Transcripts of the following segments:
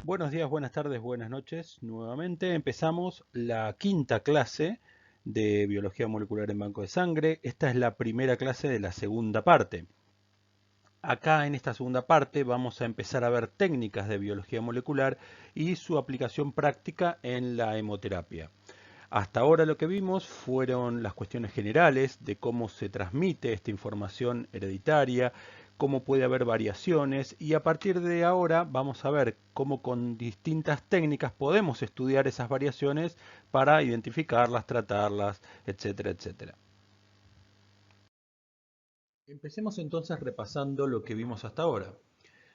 Buenos días, buenas tardes, buenas noches. Nuevamente empezamos la quinta clase de biología molecular en banco de sangre. Esta es la primera clase de la segunda parte. Acá en esta segunda parte vamos a empezar a ver técnicas de biología molecular y su aplicación práctica en la hemoterapia. Hasta ahora lo que vimos fueron las cuestiones generales de cómo se transmite esta información hereditaria, cómo puede haber variaciones y a partir de ahora vamos a ver cómo con distintas técnicas podemos estudiar esas variaciones para identificarlas, tratarlas, etcétera, etcétera. Empecemos entonces repasando lo que vimos hasta ahora.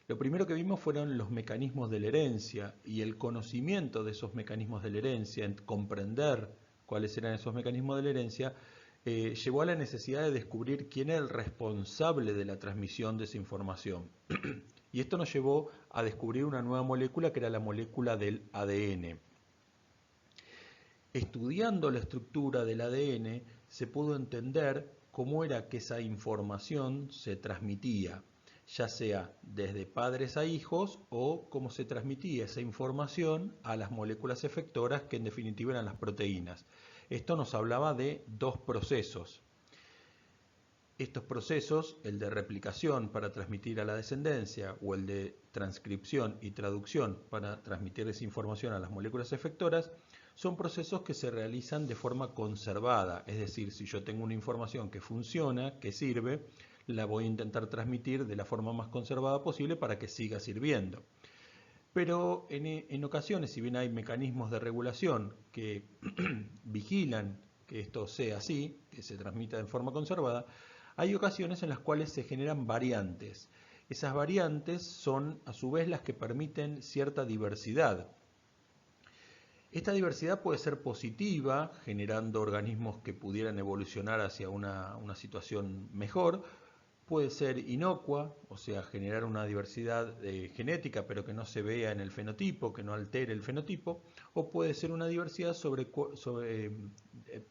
Lo primero que vimos fueron los mecanismos de la herencia y el conocimiento de esos mecanismos de la herencia, en comprender cuáles eran esos mecanismos de la herencia, llevó a la necesidad de descubrir quién era el responsable de la transmisión de esa información. Y esto nos llevó a descubrir una nueva molécula que era la molécula del ADN. Estudiando la estructura del ADN se pudo entender cómo era que esa información se transmitía, ya sea desde padres a hijos o cómo se transmitía esa información a las moléculas efectoras que en definitiva eran las proteínas. Esto nos hablaba de dos procesos. Estos procesos, el de replicación para transmitir a la descendencia o el de transcripción y traducción para transmitir esa información a las moléculas efectoras, son procesos que se realizan de forma conservada. Es decir, si yo tengo una información que funciona, que sirve, la voy a intentar transmitir de la forma más conservada posible para que siga sirviendo. Pero en ocasiones, si bien hay mecanismos de regulación que vigilan que esto sea así, que se transmita de forma conservada, hay ocasiones en las cuales se generan variantes. Esas variantes son a su vez las que permiten cierta diversidad. Esta diversidad puede ser positiva, generando organismos que pudieran evolucionar hacia una situación mejor. Puede ser inocua, o sea, generar una diversidad genética, pero que no se vea en el fenotipo, que no altere el fenotipo. O puede ser una diversidad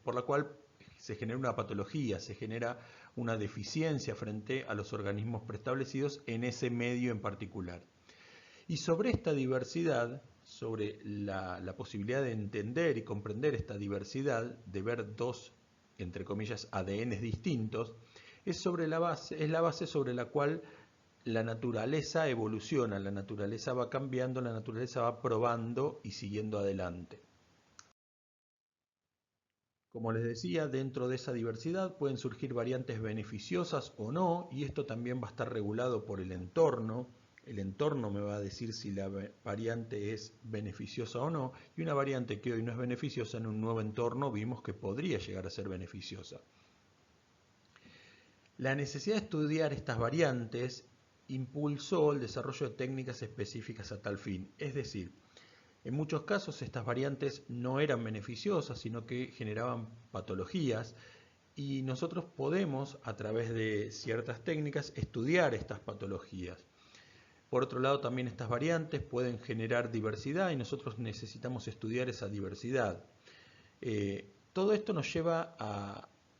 por la cual se genera una patología, se genera una deficiencia frente a los organismos preestablecidos en ese medio en particular. Y sobre esta diversidad, sobre la posibilidad de entender y comprender esta diversidad, de ver dos, entre comillas, ADNs distintos, es la base sobre la cual la naturaleza evoluciona, la naturaleza va cambiando, la naturaleza va probando y siguiendo adelante. Como les decía, dentro de esa diversidad pueden surgir variantes beneficiosas o no, y esto también va a estar regulado por el entorno. El entorno me va a decir si la variante es beneficiosa o no, y una variante que hoy no es beneficiosa en un nuevo entorno vimos que podría llegar a ser beneficiosa. La necesidad de estudiar estas variantes impulsó el desarrollo de técnicas específicas a tal fin, es decir, en muchos casos estas variantes no eran beneficiosas, sino que generaban patologías y nosotros podemos, a través de ciertas técnicas, estudiar estas patologías. Por otro lado, también estas variantes pueden generar diversidad y nosotros necesitamos estudiar esa diversidad. Todo esto nos lleva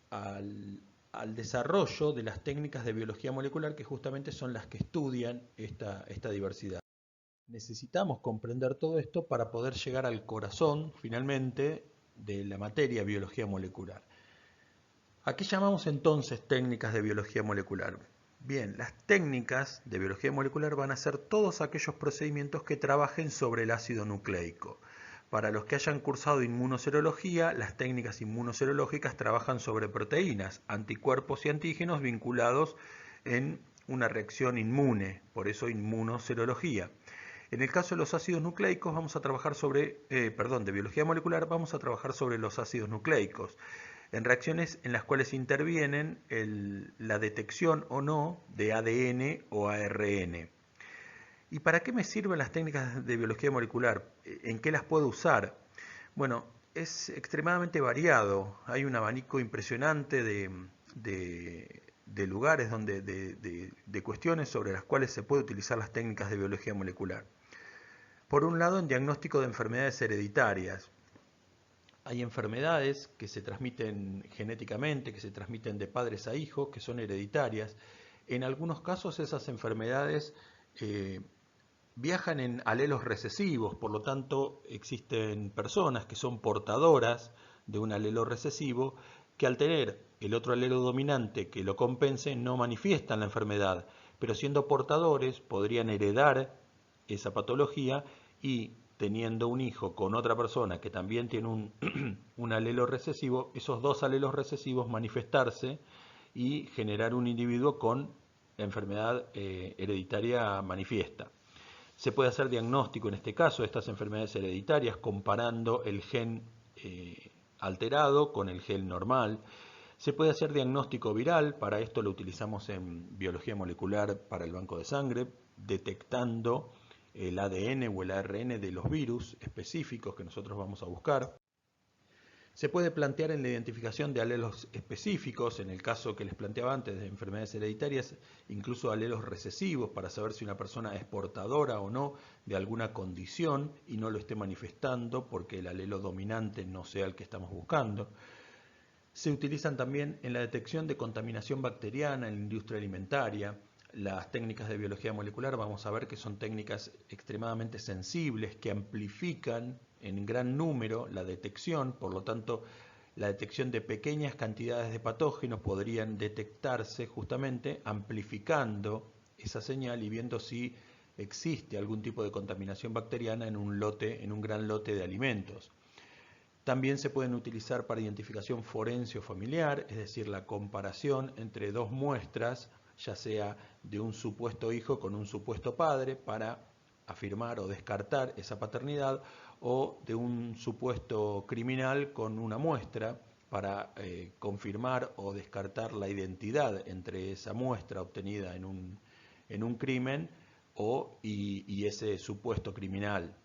al desarrollo de las técnicas de biología molecular que justamente son las que estudian esta diversidad. Necesitamos comprender todo esto para poder llegar al corazón, finalmente, de la materia biología molecular. ¿A qué llamamos entonces técnicas de biología molecular? Bien, las técnicas de biología molecular van a ser todos aquellos procedimientos que trabajen sobre el ácido nucleico. Para los que hayan cursado inmunoserología, las técnicas inmunoserológicas trabajan sobre proteínas, anticuerpos y antígenos vinculados en una reacción inmune, por eso inmunoserología. En el caso de los ácidos nucleicos vamos a trabajar de biología molecular vamos a trabajar sobre los ácidos nucleicos, en reacciones en las cuales intervienen la detección o no de ADN o ARN. ¿Y para qué me sirven las técnicas de biología molecular? ¿En qué las puedo usar? Bueno, es extremadamente variado. Hay un abanico impresionante de lugares, de cuestiones sobre las cuales se puede utilizar las técnicas de biología molecular. Por un lado, en diagnóstico de enfermedades hereditarias. Hay enfermedades que se transmiten genéticamente, que se transmiten de padres a hijos, que son hereditarias. En algunos casos esas enfermedades viajan en alelos recesivos, por lo tanto existen personas que son portadoras de un alelo recesivo que al tener el otro alelo dominante que lo compense no manifiestan la enfermedad, pero siendo portadores podrían heredar esa patología y teniendo un hijo con otra persona que también tiene un alelo recesivo, esos dos alelos recesivos manifestarse y generar un individuo con la enfermedad hereditaria manifiesta. Se puede hacer diagnóstico en este caso de estas enfermedades hereditarias comparando el gen alterado con el gen normal. Se puede hacer diagnóstico viral, para esto lo utilizamos en biología molecular para el banco de sangre, detectando el ADN o el ARN de los virus específicos que nosotros vamos a buscar. Se puede plantear en la identificación de alelos específicos, en el caso que les planteaba antes de enfermedades hereditarias, incluso alelos recesivos para saber si una persona es portadora o no de alguna condición y no lo esté manifestando porque el alelo dominante no sea el que estamos buscando. Se utilizan también en la detección de contaminación bacteriana en la industria alimentaria. Las técnicas de biología molecular vamos a ver que son técnicas extremadamente sensibles que amplifican en gran número la detección, por lo tanto la detección de pequeñas cantidades de patógenos podrían detectarse justamente amplificando esa señal y viendo si existe algún tipo de contaminación bacteriana en un gran lote de alimentos. También se pueden utilizar para identificación forense o familiar, es decir, la comparación entre dos muestras, ya sea de un supuesto hijo con un supuesto padre, para afirmar o descartar esa paternidad, o de un supuesto criminal con una muestra para confirmar o descartar la identidad entre esa muestra obtenida en un crimen y ese supuesto criminal.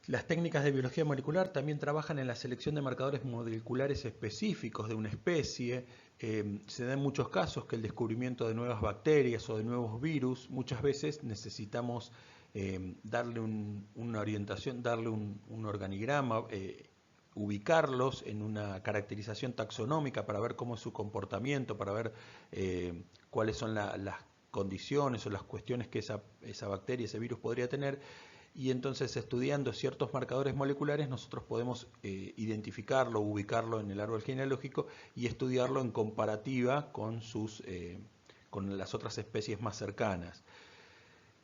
Las técnicas de biología molecular también trabajan en la selección de marcadores moleculares específicos de una especie. Se da en muchos casos que el descubrimiento de nuevas bacterias o de nuevos virus, muchas veces necesitamos darle una orientación, darle un organigrama, ubicarlos en una caracterización taxonómica para ver cómo es su comportamiento, para ver cuáles son las condiciones o las cuestiones que esa bacteria, ese virus podría tener. Y entonces estudiando ciertos marcadores moleculares nosotros podemos identificarlo, ubicarlo en el árbol genealógico y estudiarlo en comparativa con las otras especies más cercanas.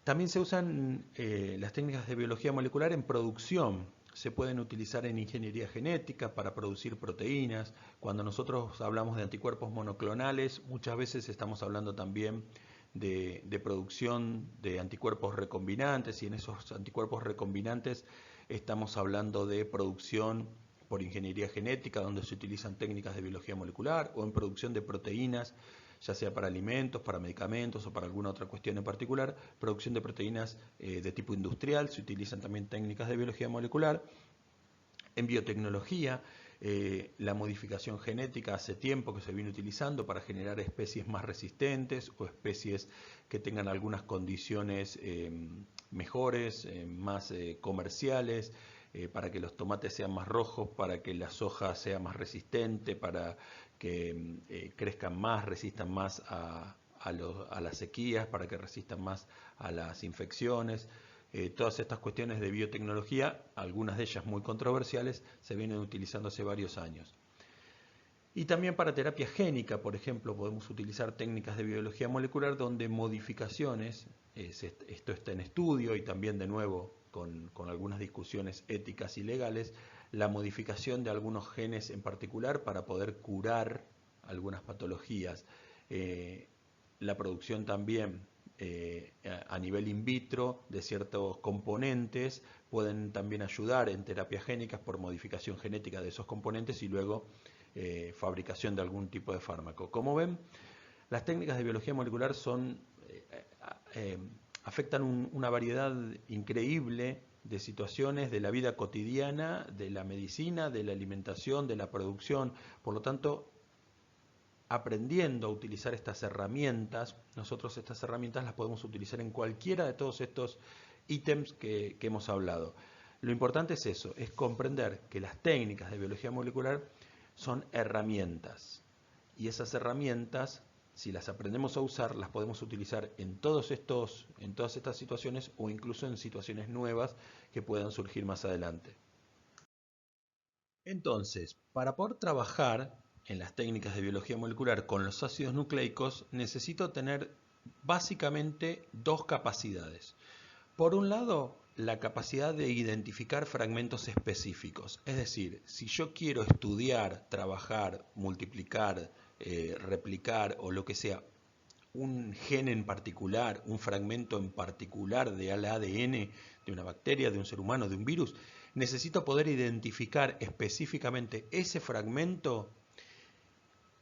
También se usan las técnicas de biología molecular en producción. Se pueden utilizar en ingeniería genética para producir proteínas. Cuando nosotros hablamos de anticuerpos monoclonales, muchas veces estamos hablando también de producción de anticuerpos recombinantes, y en esos anticuerpos recombinantes estamos hablando de producción por ingeniería genética, donde se utilizan técnicas de biología molecular, o en producción de proteínas, ya sea para alimentos, para medicamentos o para alguna otra cuestión en particular. Producción de proteínas de tipo industrial, se utilizan también técnicas de biología molecular. En biotecnología, la modificación genética hace tiempo que se viene utilizando para generar especies más resistentes o especies que tengan algunas condiciones mejores, más comerciales, para que los tomates sean más rojos, para que la soja sea más resistente, para que crezcan más, resistan más a las sequías, para que resistan más a las infecciones. Todas estas cuestiones de biotecnología, algunas de ellas muy controversiales, se vienen utilizando hace varios años. Y también para terapia génica, por ejemplo, podemos utilizar técnicas de biología molecular donde modificaciones, esto está en estudio y también de nuevo con algunas discusiones éticas y legales, la modificación de algunos genes en particular para poder curar algunas patologías. La producción también a nivel in vitro de ciertos componentes pueden también ayudar en terapias génicas por modificación genética de esos componentes y luego fabricación de algún tipo de fármaco. Como ven, las técnicas de biología molecular afectan una variedad increíble de situaciones de la vida cotidiana, de la medicina, de la alimentación, de la producción. Por lo tanto, aprendiendo a utilizar estas herramientas, nosotros estas herramientas las podemos utilizar en cualquiera de todos estos ítems que hemos hablado. Lo importante es eso, es comprender que las técnicas de biología molecular son herramientas y esas herramientas si las aprendemos a usar, las podemos utilizar en todas estas situaciones o incluso en situaciones nuevas que puedan surgir más adelante. Entonces, para poder trabajar en las técnicas de biología molecular con los ácidos nucleicos, necesito tener básicamente dos capacidades. Por un lado, la capacidad de identificar fragmentos específicos. Es decir, si yo quiero estudiar, trabajar, multiplicar, replicar o lo que sea, un gen en particular, un fragmento en particular del ADN de una bacteria, de un ser humano, de un virus, necesito poder identificar específicamente ese fragmento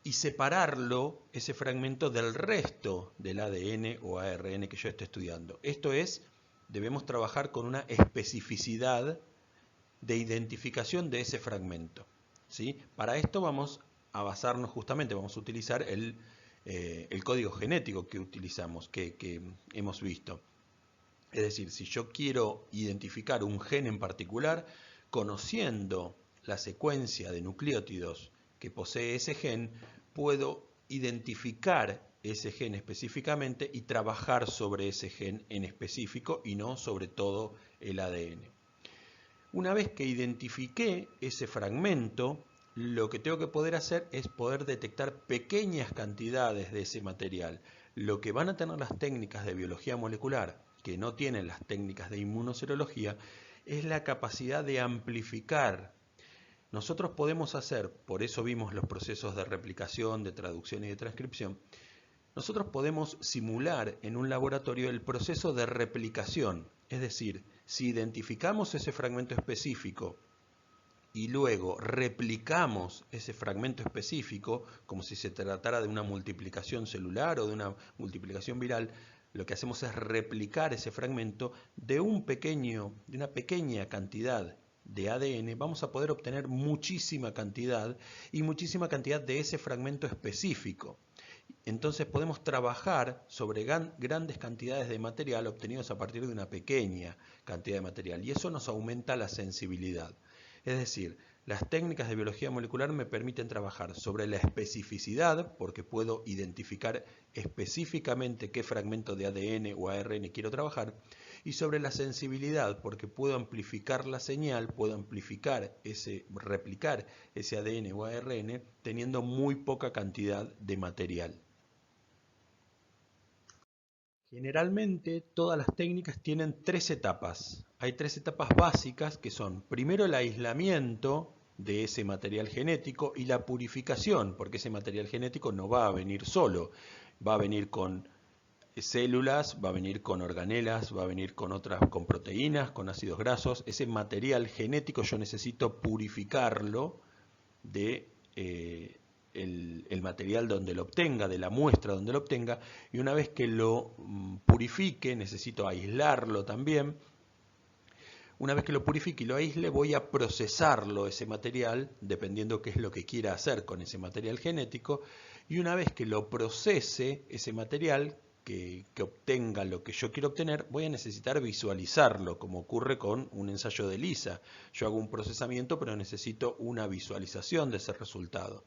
y separarlo, ese fragmento, del resto del ADN o ARN que yo esté estudiando. Esto es, debemos trabajar con una especificidad de identificación de ese fragmento, ¿sí? Para esto vamos a basarnos justamente, vamos a utilizar el código genético que utilizamos, que hemos visto. Es decir, si yo quiero identificar un gen en particular, conociendo la secuencia de nucleótidos que posee ese gen, puedo identificar ese gen específicamente y trabajar sobre ese gen en específico y no sobre todo el ADN. Una vez que identifiqué ese fragmento, lo que tengo que poder hacer es poder detectar pequeñas cantidades de ese material. Lo que van a tener las técnicas de biología molecular, que no tienen las técnicas de inmunoserología, es la capacidad de amplificar. Nosotros podemos hacer, por eso vimos los procesos de replicación, de traducción y de transcripción, nosotros podemos simular en un laboratorio el proceso de replicación. Es decir, si identificamos ese fragmento específico y luego replicamos ese fragmento específico, como si se tratara de una multiplicación celular o de una multiplicación viral, lo que hacemos es replicar ese fragmento de una pequeña cantidad de ADN, vamos a poder obtener muchísima cantidad de ese fragmento específico. Entonces podemos trabajar sobre grandes cantidades de material obtenidos a partir de una pequeña cantidad de material y eso nos aumenta la sensibilidad. Es decir, las técnicas de biología molecular me permiten trabajar sobre la especificidad, porque puedo identificar específicamente qué fragmento de ADN o ARN quiero trabajar, y sobre la sensibilidad, porque puedo amplificar la señal, puedo replicar ese ADN o ARN teniendo muy poca cantidad de material. Generalmente todas las técnicas tienen tres etapas. Hay tres etapas básicas que son, primero, el aislamiento de ese material genético y la purificación, porque ese material genético no va a venir solo, va a venir con células, va a venir con organelas, va a venir con proteínas, con ácidos grasos. Ese material genético yo necesito purificarlo de el material donde lo obtenga, de la muestra donde lo obtenga, y una vez que lo purifique, necesito aislarlo también. Una vez que lo purifique y lo aísle, voy a procesarlo, ese material, dependiendo qué es lo que quiera hacer con ese material genético, y una vez que lo procese, ese material, que obtenga lo que yo quiero obtener, voy a necesitar visualizarlo, como ocurre con un ensayo de ELISA. Yo hago un procesamiento, pero necesito una visualización de ese resultado.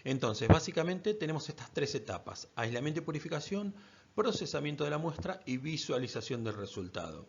Entonces, básicamente tenemos estas tres etapas: aislamiento y purificación, procesamiento de la muestra y visualización del resultado.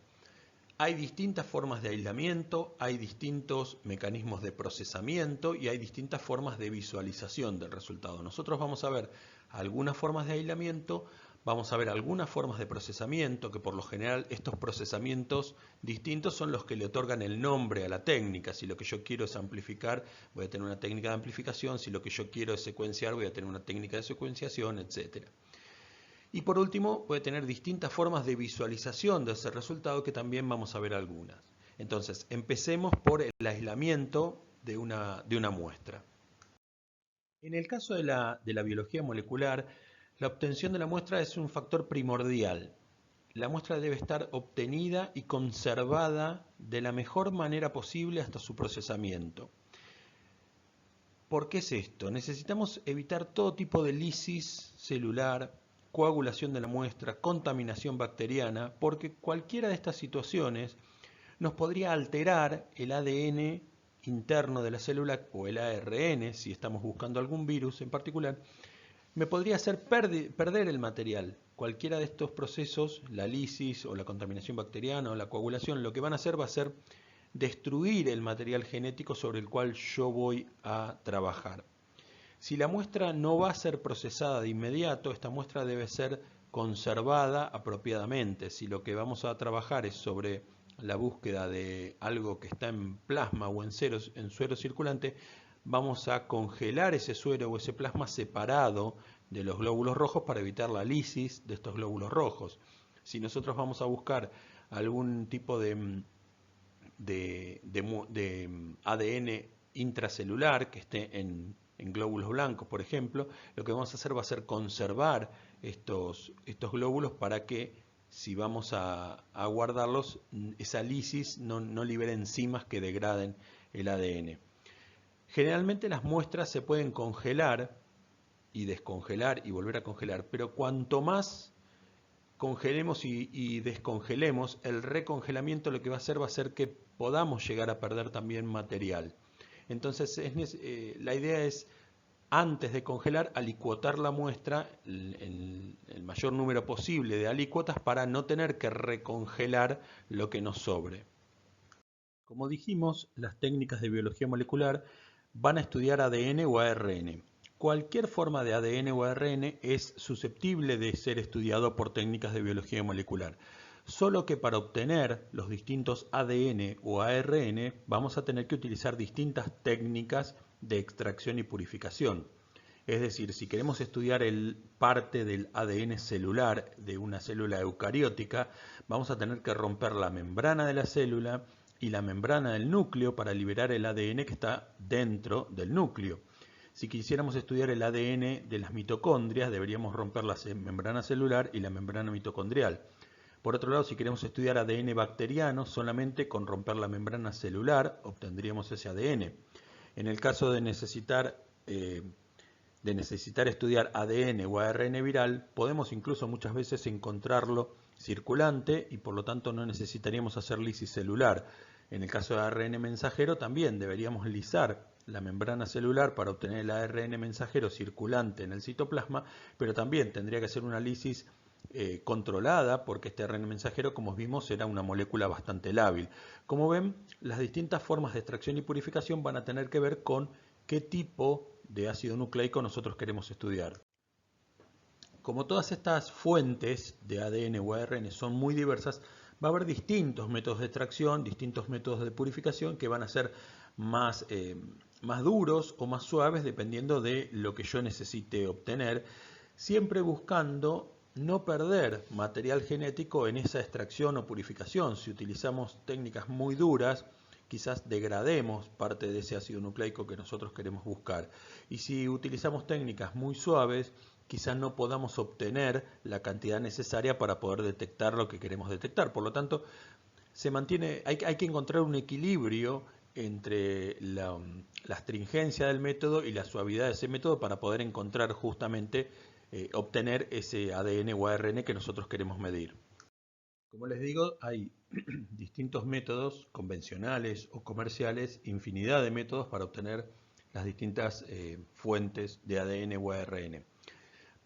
Hay distintas formas de aislamiento, hay distintos mecanismos de procesamiento y hay distintas formas de visualización del resultado. Nosotros vamos a ver algunas formas de aislamiento, vamos a ver algunas formas de procesamiento, que por lo general estos procesamientos distintos son los que le otorgan el nombre a la técnica. Si lo que yo quiero es amplificar, voy a tener una técnica de amplificación; si lo que yo quiero es secuenciar, voy a tener una técnica de secuenciación, etc. Y por último, puede tener distintas formas de visualización de ese resultado, que también vamos a ver algunas. Entonces, empecemos por el aislamiento de una muestra. En el caso de la biología molecular, la obtención de la muestra es un factor primordial. La muestra debe estar obtenida y conservada de la mejor manera posible hasta su procesamiento. ¿Por qué es esto? Necesitamos evitar todo tipo de lisis celular, coagulación de la muestra, contaminación bacteriana, porque cualquiera de estas situaciones nos podría alterar el ADN interno de la célula o el ARN, si estamos buscando algún virus en particular, me podría hacer perder el material. Cualquiera de estos procesos, la lisis o la contaminación bacteriana o la coagulación, lo que van a hacer va a ser destruir el material genético sobre el cual yo voy a trabajar. Si la muestra no va a ser procesada de inmediato, esta muestra debe ser conservada apropiadamente. Si lo que vamos a trabajar es sobre la búsqueda de algo que está en plasma o en suero circulante, vamos a congelar ese suero o ese plasma separado de los glóbulos rojos para evitar la lisis de estos glóbulos rojos. Si nosotros vamos a buscar algún tipo de ADN intracelular que esté en glóbulos blancos, por ejemplo, lo que vamos a hacer va a ser conservar estos glóbulos para que, si vamos a guardarlos, esa lisis no libere enzimas que degraden el ADN. Generalmente las muestras se pueden congelar y descongelar y volver a congelar, pero cuanto más congelemos y descongelemos, el recongelamiento lo que va a hacer que podamos llegar a perder también material. Entonces la idea es, antes de congelar, alicuotar la muestra, el mayor número posible de alícuotas, para no tener que recongelar lo que nos sobre. Como dijimos, las técnicas de biología molecular van a estudiar ADN o ARN. Cualquier forma de ADN o ARN es susceptible de ser estudiado por técnicas de biología molecular. Solo que para obtener los distintos ADN o ARN vamos a tener que utilizar distintas técnicas de extracción y purificación. Es decir, si queremos estudiar parte del ADN celular de una célula eucariótica, vamos a tener que romper la membrana de la célula y la membrana del núcleo para liberar el ADN que está dentro del núcleo. Si quisiéramos estudiar el ADN de las mitocondrias, deberíamos romper la membrana celular y la membrana mitocondrial. Por otro lado, si queremos estudiar ADN bacteriano, solamente con romper la membrana celular obtendríamos ese ADN. En el caso de necesitar estudiar ADN o ARN viral, podemos incluso muchas veces encontrarlo circulante y por lo tanto no necesitaríamos hacer lisis celular. En el caso de ARN mensajero también deberíamos lisar la membrana celular para obtener el ARN mensajero circulante en el citoplasma, pero también tendría que ser una lisis controlada, porque este ARN mensajero, como vimos, era una molécula bastante lábil. Como ven, las distintas formas de extracción y purificación van a tener que ver con qué tipo de ácido nucleico nosotros queremos estudiar. Como todas estas fuentes de ADN o ARN son muy diversas, va a haber distintos métodos de extracción, distintos métodos de purificación que van a ser más duros o más suaves dependiendo de lo que yo necesite obtener, siempre buscando no perder material genético en esa extracción o purificación. Si utilizamos técnicas muy duras, quizás degrademos parte de ese ácido nucleico que nosotros queremos buscar. Y si utilizamos técnicas muy suaves, quizás no podamos obtener la cantidad necesaria para poder detectar lo que queremos detectar. Por lo tanto, hay que encontrar un equilibrio entre la astringencia del método y la suavidad de ese método para poder encontrar justamente obtener ese ADN o ARN que nosotros queremos medir. Como les digo, hay distintos métodos convencionales o comerciales, infinidad de métodos para obtener las distintas fuentes de ADN o ARN.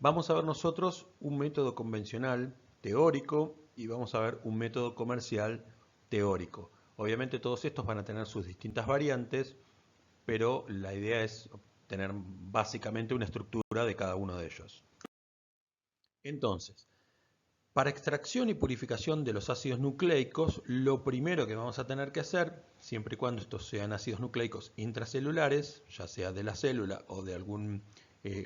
Vamos a ver nosotros un método convencional teórico y vamos a ver un método comercial teórico. Obviamente todos estos van a tener sus distintas variantes, pero la idea es obtener básicamente una estructura de cada uno de ellos. Entonces, para extracción y purificación de los ácidos nucleicos, lo primero que vamos a tener que hacer, siempre y cuando estos sean ácidos nucleicos intracelulares, ya sea de la célula o de algún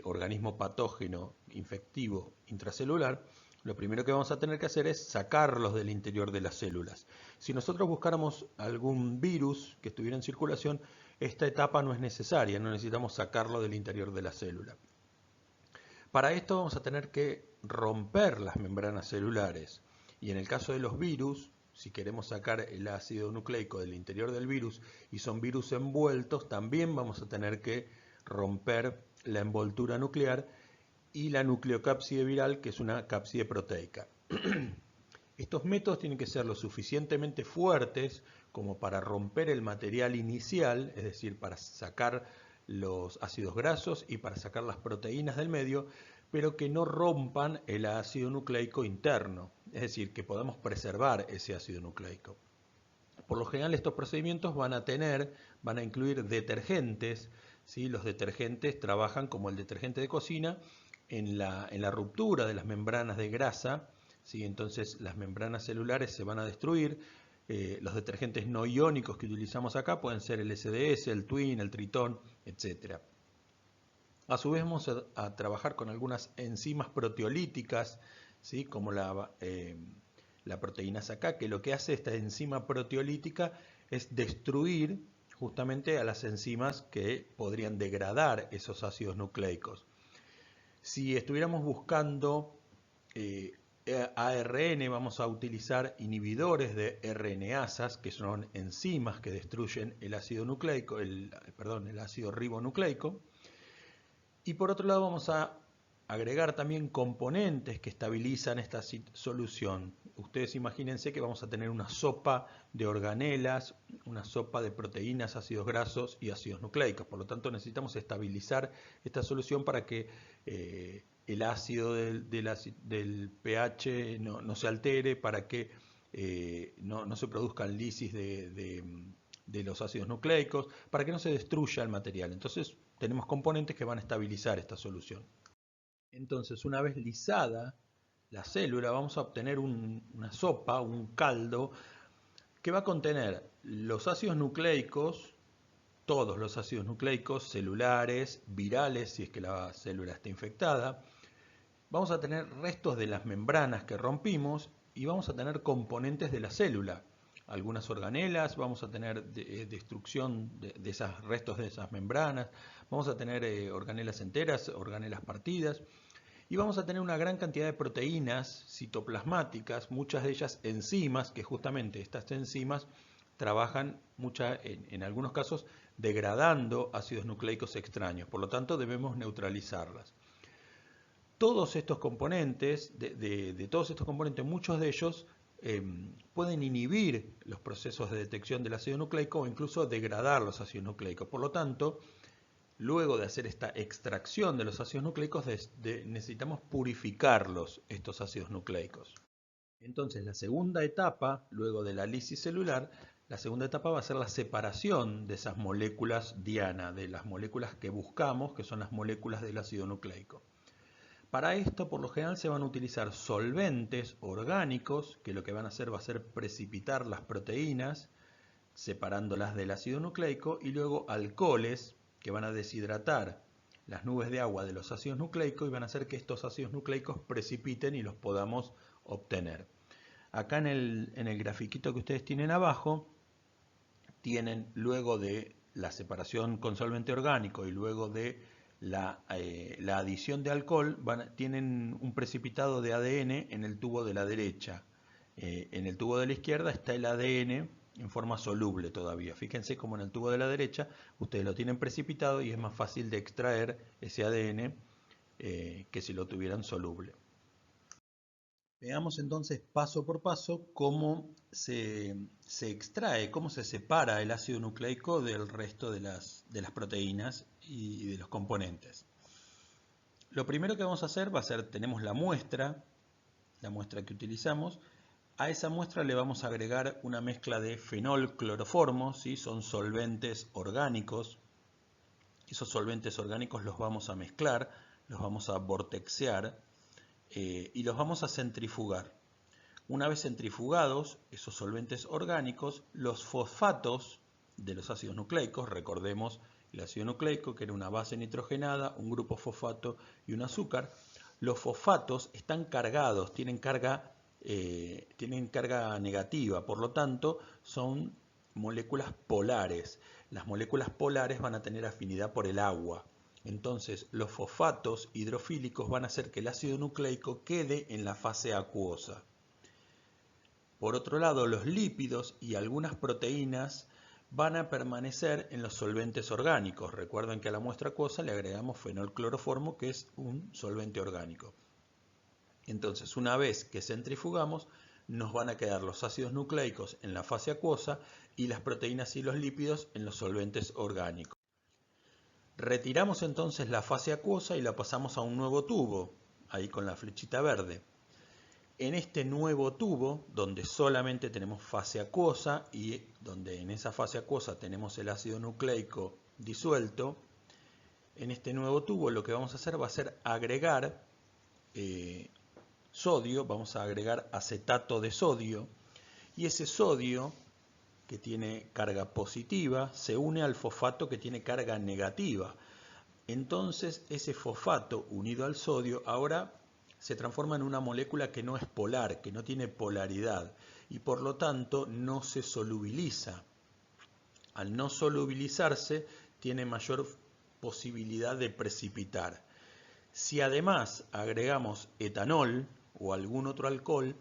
organismo patógeno infectivo intracelular, lo primero que vamos a tener que hacer es sacarlos del interior de las células. Si nosotros buscáramos algún virus que estuviera en circulación, esta etapa no es necesaria, no necesitamos sacarlo del interior de la célula. Para esto vamos a tener que romper las membranas celulares y en el caso de los virus, si queremos sacar el ácido nucleico del interior del virus y son virus envueltos, también vamos a tener que romper la envoltura nuclear y la nucleocápside viral, que es una cápside proteica. Estos métodos tienen que ser lo suficientemente fuertes como para romper el material inicial, es decir, para sacar los ácidos grasos y para sacar las proteínas del medio, pero que no rompan el ácido nucleico interno, es decir, que podamos preservar ese ácido nucleico. Por lo general estos procedimientos van a incluir detergentes, ¿sí? Los detergentes trabajan como el detergente de cocina en la ruptura de las membranas de grasa, ¿sí? Entonces las membranas celulares se van a destruir. Los detergentes no iónicos que utilizamos acá pueden ser el SDS, el Twin, el Tritón, etc. A su vez vamos a trabajar con algunas enzimas proteolíticas, ¿sí? Como la proteína K, que lo que hace esta enzima proteolítica es destruir justamente a las enzimas que podrían degradar esos ácidos nucleicos. Si estuviéramos buscando ARN, vamos a utilizar inhibidores de RNasas, que son enzimas que destruyen el ácido nucleico, el ácido ribonucleico. Y por otro lado vamos a agregar también componentes que estabilizan esta solución. Ustedes imagínense que vamos a tener una sopa de organelas, una sopa de proteínas, ácidos grasos y ácidos nucleicos. Por lo tanto necesitamos estabilizar esta solución para que el ácido del pH no se altere, para que no se produzcan lisis de los ácidos nucleicos, para que no se destruya el material. Entonces tenemos componentes que van a estabilizar esta solución. Entonces, una vez lisada la célula, vamos a obtener una sopa, un caldo, que va a contener los ácidos nucleicos, todos los ácidos nucleicos, celulares, virales, si es que la célula está infectada. Vamos a tener restos de las membranas que rompimos y vamos a tener componentes de la célula. Algunas organelas, vamos a tener destrucción de esos restos de esas membranas, vamos a tener organelas enteras, organelas partidas, y vamos a tener una gran cantidad de proteínas citoplasmáticas, muchas de ellas enzimas, que justamente estas enzimas trabajan en algunos casos degradando ácidos nucleicos extraños, por lo tanto debemos neutralizarlas. Todos estos componentes, de todos estos componentes, muchos de ellos pueden inhibir los procesos de detección del ácido nucleico o incluso degradar los ácidos nucleicos. Por lo tanto, luego de hacer esta extracción de los ácidos nucleicos, necesitamos purificarlos, estos ácidos nucleicos. Entonces, la segunda etapa, luego de la lisis celular, la segunda etapa va a ser la separación de esas moléculas diana, de las moléculas que buscamos, que son las moléculas del ácido nucleico. Para esto, por lo general, se van a utilizar solventes orgánicos, que lo que van a hacer va a ser precipitar las proteínas, separándolas del ácido nucleico, y luego alcoholes, que van a deshidratar las nubes de agua de los ácidos nucleicos y van a hacer que estos ácidos nucleicos precipiten y los podamos obtener. Acá en el grafiquito que ustedes tienen abajo, tienen luego de la separación con solvente orgánico y luego de la adición de alcohol, tienen un precipitado de ADN en el tubo de la derecha. En el tubo de la izquierda está el ADN en forma soluble todavía. Fíjense como en el tubo de la derecha ustedes lo tienen precipitado y es más fácil de extraer ese ADN que si lo tuvieran soluble. Veamos entonces paso por paso cómo se extrae, cómo se separa el ácido nucleico del resto de las proteínas y de los componentes. Lo primero que vamos a hacer va a ser, tenemos la muestra que utilizamos. A esa muestra le vamos a agregar una mezcla de fenol cloroformo, ¿sí? Son solventes orgánicos. Esos solventes orgánicos los vamos a mezclar, los vamos a vortexear y los vamos a centrifugar. Una vez centrifugados esos solventes orgánicos, los fosfatos de los ácidos nucleicos, recordemos el ácido nucleico que era una base nitrogenada, un grupo fosfato y un azúcar, los fosfatos están cargados, tienen carga negativa, por lo tanto son moléculas polares. Las moléculas polares van a tener afinidad por el agua. Entonces los fosfatos hidrofílicos van a hacer que el ácido nucleico quede en la fase acuosa. Por otro lado, los lípidos y algunas proteínas van a permanecer en los solventes orgánicos. Recuerden que a la muestra acuosa le agregamos fenol cloroformo, que es un solvente orgánico. Entonces, una vez que centrifugamos, nos van a quedar los ácidos nucleicos en la fase acuosa y las proteínas y los lípidos en los solventes orgánicos. Retiramos entonces la fase acuosa y la pasamos a un nuevo tubo, ahí con la flechita verde. En este nuevo tubo, donde solamente tenemos fase acuosa y donde en esa fase acuosa tenemos el ácido nucleico disuelto, en este nuevo tubo lo que vamos a hacer va a ser agregar sodio, vamos a agregar acetato de sodio, y ese sodio que tiene carga positiva se une al fosfato que tiene carga negativa. Entonces ese fosfato unido al sodio ahora se transforma en una molécula que no es polar, que no tiene polaridad y por lo tanto no se solubiliza. Al no solubilizarse tiene mayor posibilidad de precipitar. Si además agregamos etanol o algún otro alcohol,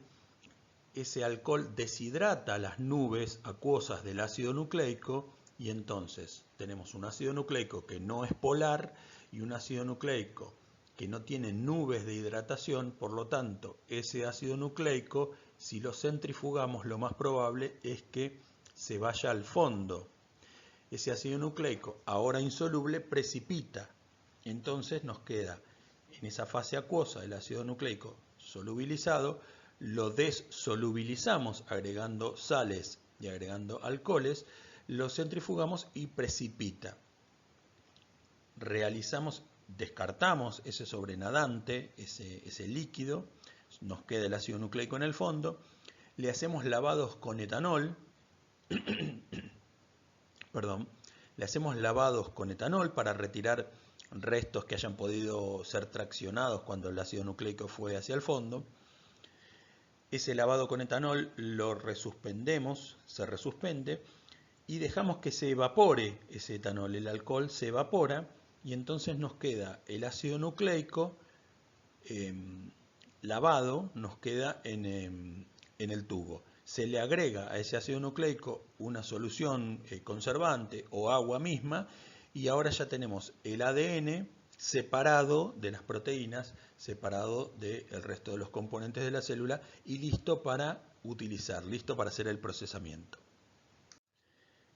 ese alcohol deshidrata las nubes acuosas del ácido nucleico y entonces tenemos un ácido nucleico que no es polar y un ácido nucleico que no tiene nubes de hidratación. Por lo tanto, ese ácido nucleico, si lo centrifugamos, lo más probable es que se vaya al fondo. Ese ácido nucleico, ahora insoluble, precipita. Entonces nos queda en esa fase acuosa el ácido nucleico solubilizado, lo desolubilizamos agregando sales y agregando alcoholes, lo centrifugamos y precipita. Descartamos ese sobrenadante, ese líquido, nos queda el ácido nucleico en el fondo, le hacemos lavados con etanol, le hacemos lavados con etanol para retirar restos que hayan podido ser traccionados cuando el ácido nucleico fue hacia el fondo. Ese lavado con etanol lo resuspendemos, se resuspende y dejamos que se evapore ese etanol. El alcohol se evapora y entonces nos queda el ácido nucleico lavado, nos queda en el tubo. Se le agrega a ese ácido nucleico una solución conservante o agua misma y ahora ya tenemos el ADN separado de las proteínas, separado del resto de los componentes de la célula y listo para utilizar, listo para hacer el procesamiento.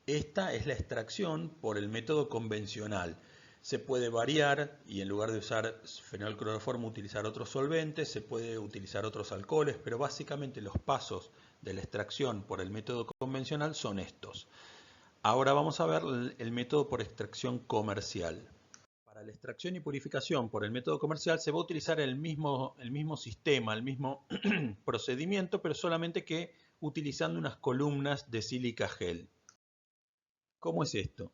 Esta es la extracción por el método convencional. Se puede variar y en lugar de usar fenolcloroformo utilizar otros solventes, se puede utilizar otros alcoholes, pero básicamente los pasos de la extracción por el método convencional son estos. Ahora vamos a ver el método por extracción comercial. Para la extracción y purificación por el método comercial se va a utilizar el mismo sistema, el mismo procedimiento, pero solamente que utilizando unas columnas de sílica gel. ¿Cómo es esto?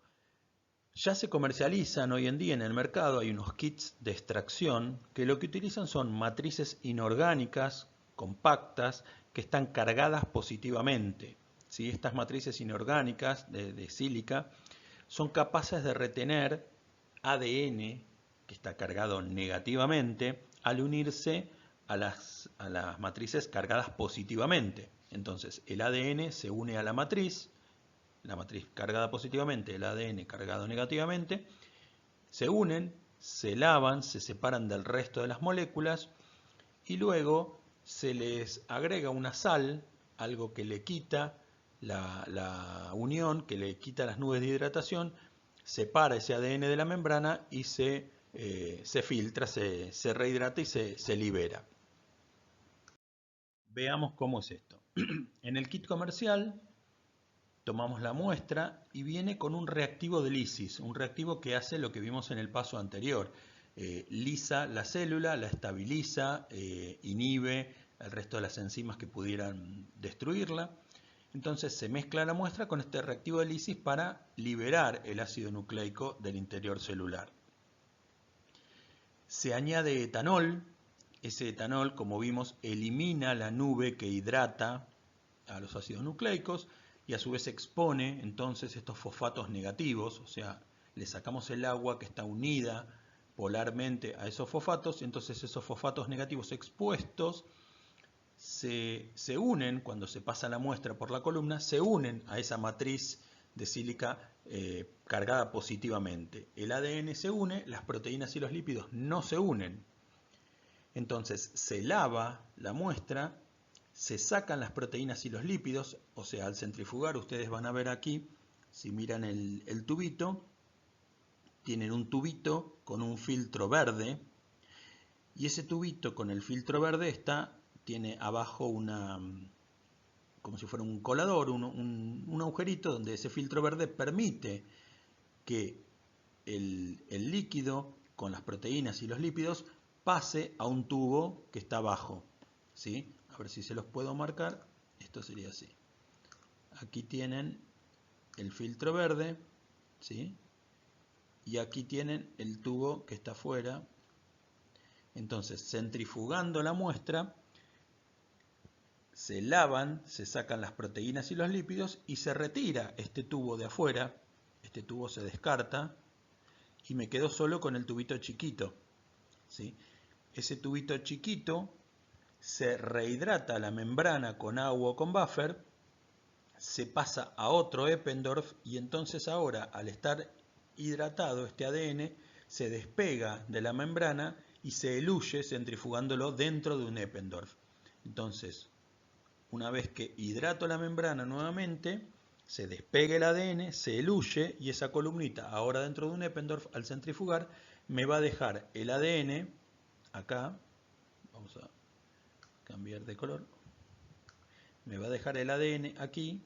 Ya se comercializan hoy en día en el mercado, hay unos kits de extracción que lo que utilizan son matrices inorgánicas, compactas, que están cargadas positivamente. ¿Sí? Estas matrices inorgánicas de sílica son capaces de retener ADN que está cargado negativamente al unirse a las matrices cargadas positivamente. Entonces el ADN se une a la matriz cargada positivamente, el ADN cargado negativamente, se unen, se lavan, se separan del resto de las moléculas y luego se les agrega una sal, algo que le quita la unión, que le quita las nubes de hidratación, separa ese ADN de la membrana y se filtra, se rehidrata y se libera. Veamos cómo es esto. En el kit comercial tomamos la muestra y viene con un reactivo de lisis, un reactivo que hace lo que vimos en el paso anterior. Lisa la célula, la estabiliza, inhibe el resto de las enzimas que pudieran destruirla. Entonces se mezcla la muestra con este reactivo de lisis para liberar el ácido nucleico del interior celular. Se añade etanol. Ese etanol, como vimos, elimina la nube que hidrata a los ácidos nucleicos y a su vez expone entonces estos fosfatos negativos, o sea, le sacamos el agua que está unida polarmente a esos fosfatos, y entonces esos fosfatos negativos expuestos se unen, cuando se pasa la muestra por la columna, se unen a esa matriz de sílica cargada positivamente. El ADN se une, las proteínas y los lípidos no se unen. Entonces se lava la muestra, se sacan las proteínas y los lípidos, o sea, al centrifugar ustedes van a ver aquí, si miran el tubito, tienen un tubito con un filtro verde, y ese tubito con el filtro verde tiene abajo como si fuera un colador, un agujerito donde ese filtro verde permite que el líquido con las proteínas y los lípidos pase a un tubo que está abajo, ¿sí? A ver si se los puedo marcar. Esto sería así. Aquí tienen el filtro verde, ¿sí? Y aquí tienen el tubo que está afuera. Entonces, centrifugando la muestra, se lavan, se sacan las proteínas y los lípidos y se retira este tubo de afuera. Este tubo se descarta y me quedo solo con el tubito chiquito, ¿sí? Ese tubito chiquito se rehidrata la membrana con agua o con buffer, se pasa a otro Eppendorf y entonces ahora, al estar hidratado, este ADN se despega de la membrana y se eluye centrifugándolo dentro de un Eppendorf. Entonces, una vez que hidrato la membrana nuevamente, se despega el ADN, se eluye y esa columnita, ahora dentro de un Eppendorf, al centrifugar, me va a dejar el ADN acá. Vamos a cambiar de color. Me va a dejar el ADN aquí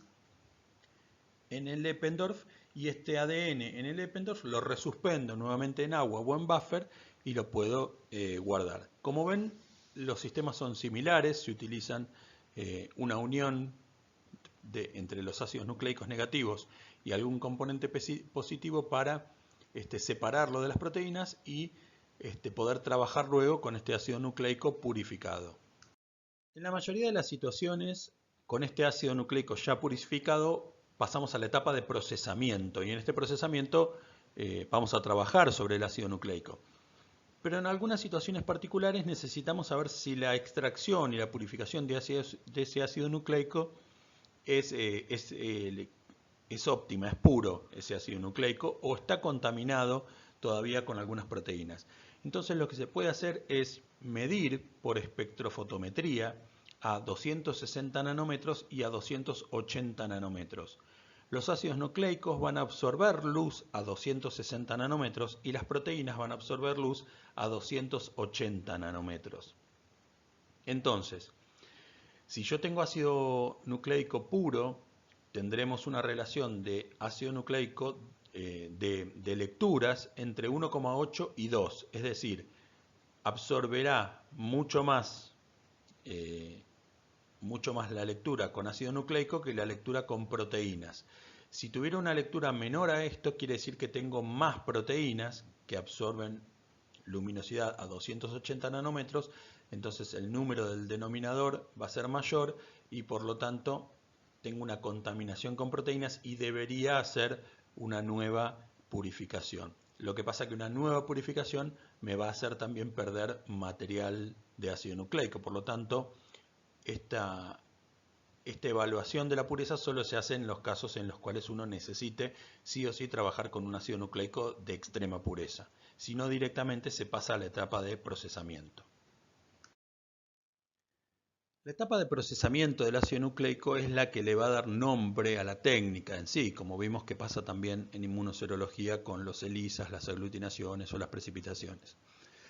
en el Eppendorf y este ADN en el Eppendorf lo resuspendo nuevamente en agua o en buffer y lo puedo guardar. Como ven, los sistemas son similares, se utilizan una unión entre los ácidos nucleicos negativos y algún componente positivo para separarlo de las proteínas y poder trabajar luego con este ácido nucleico purificado. En la mayoría de las situaciones, con este ácido nucleico ya purificado, pasamos a la etapa de procesamiento y en este procesamiento vamos a trabajar sobre el ácido nucleico. Pero en algunas situaciones particulares necesitamos saber si la extracción y la purificación de ese ácido nucleico es óptima, es puro ese ácido nucleico o está contaminado todavía con algunas proteínas. Entonces lo que se puede hacer es medir por espectrofotometría a 260 nanómetros y a 280 nanómetros. Los ácidos nucleicos van a absorber luz a 260 nanómetros y las proteínas van a absorber luz a 280 nanómetros. Entonces, si yo tengo ácido nucleico puro, tendremos una relación de ácido nucleico de lecturas entre 1,8 y 2, es decir, absorberá mucho más la lectura con ácido nucleico que la lectura con proteínas. Si tuviera una lectura menor a esto, quiere decir que tengo más proteínas que absorben luminosidad a 280 nanómetros, entonces el número del denominador va a ser mayor y por lo tanto tengo una contaminación con proteínas y debería hacer una nueva purificación. Lo que pasa es que una nueva purificación me va a hacer también perder material de ácido nucleico, por lo tanto esta evaluación de la pureza solo se hace en los casos en los cuales uno necesite sí o sí trabajar con un ácido nucleico de extrema pureza. Si no, directamente se pasa a la etapa de procesamiento. La etapa de procesamiento del ácido nucleico es la que le va a dar nombre a la técnica en sí, como vimos que pasa también en inmunoserología con los ELISAs, las aglutinaciones o las precipitaciones.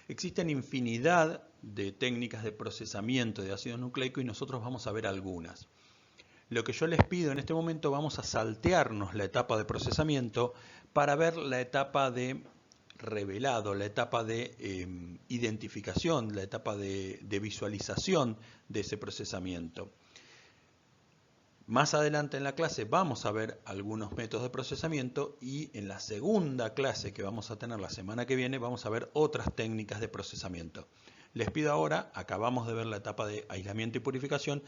Existen infinidad de técnicas de procesamiento de ácido nucleico y nosotros vamos a ver algunas. Lo que yo les pido en este momento, vamos a saltearnos la etapa de procesamiento para ver la etapa de revelado, la etapa de identificación, la etapa de visualización de ese procesamiento. Más adelante en la clase vamos a ver algunos métodos de procesamiento y en la segunda clase que vamos a tener la semana que viene vamos a ver otras técnicas de procesamiento. Les pido ahora, acabamos de ver la etapa de aislamiento y purificación,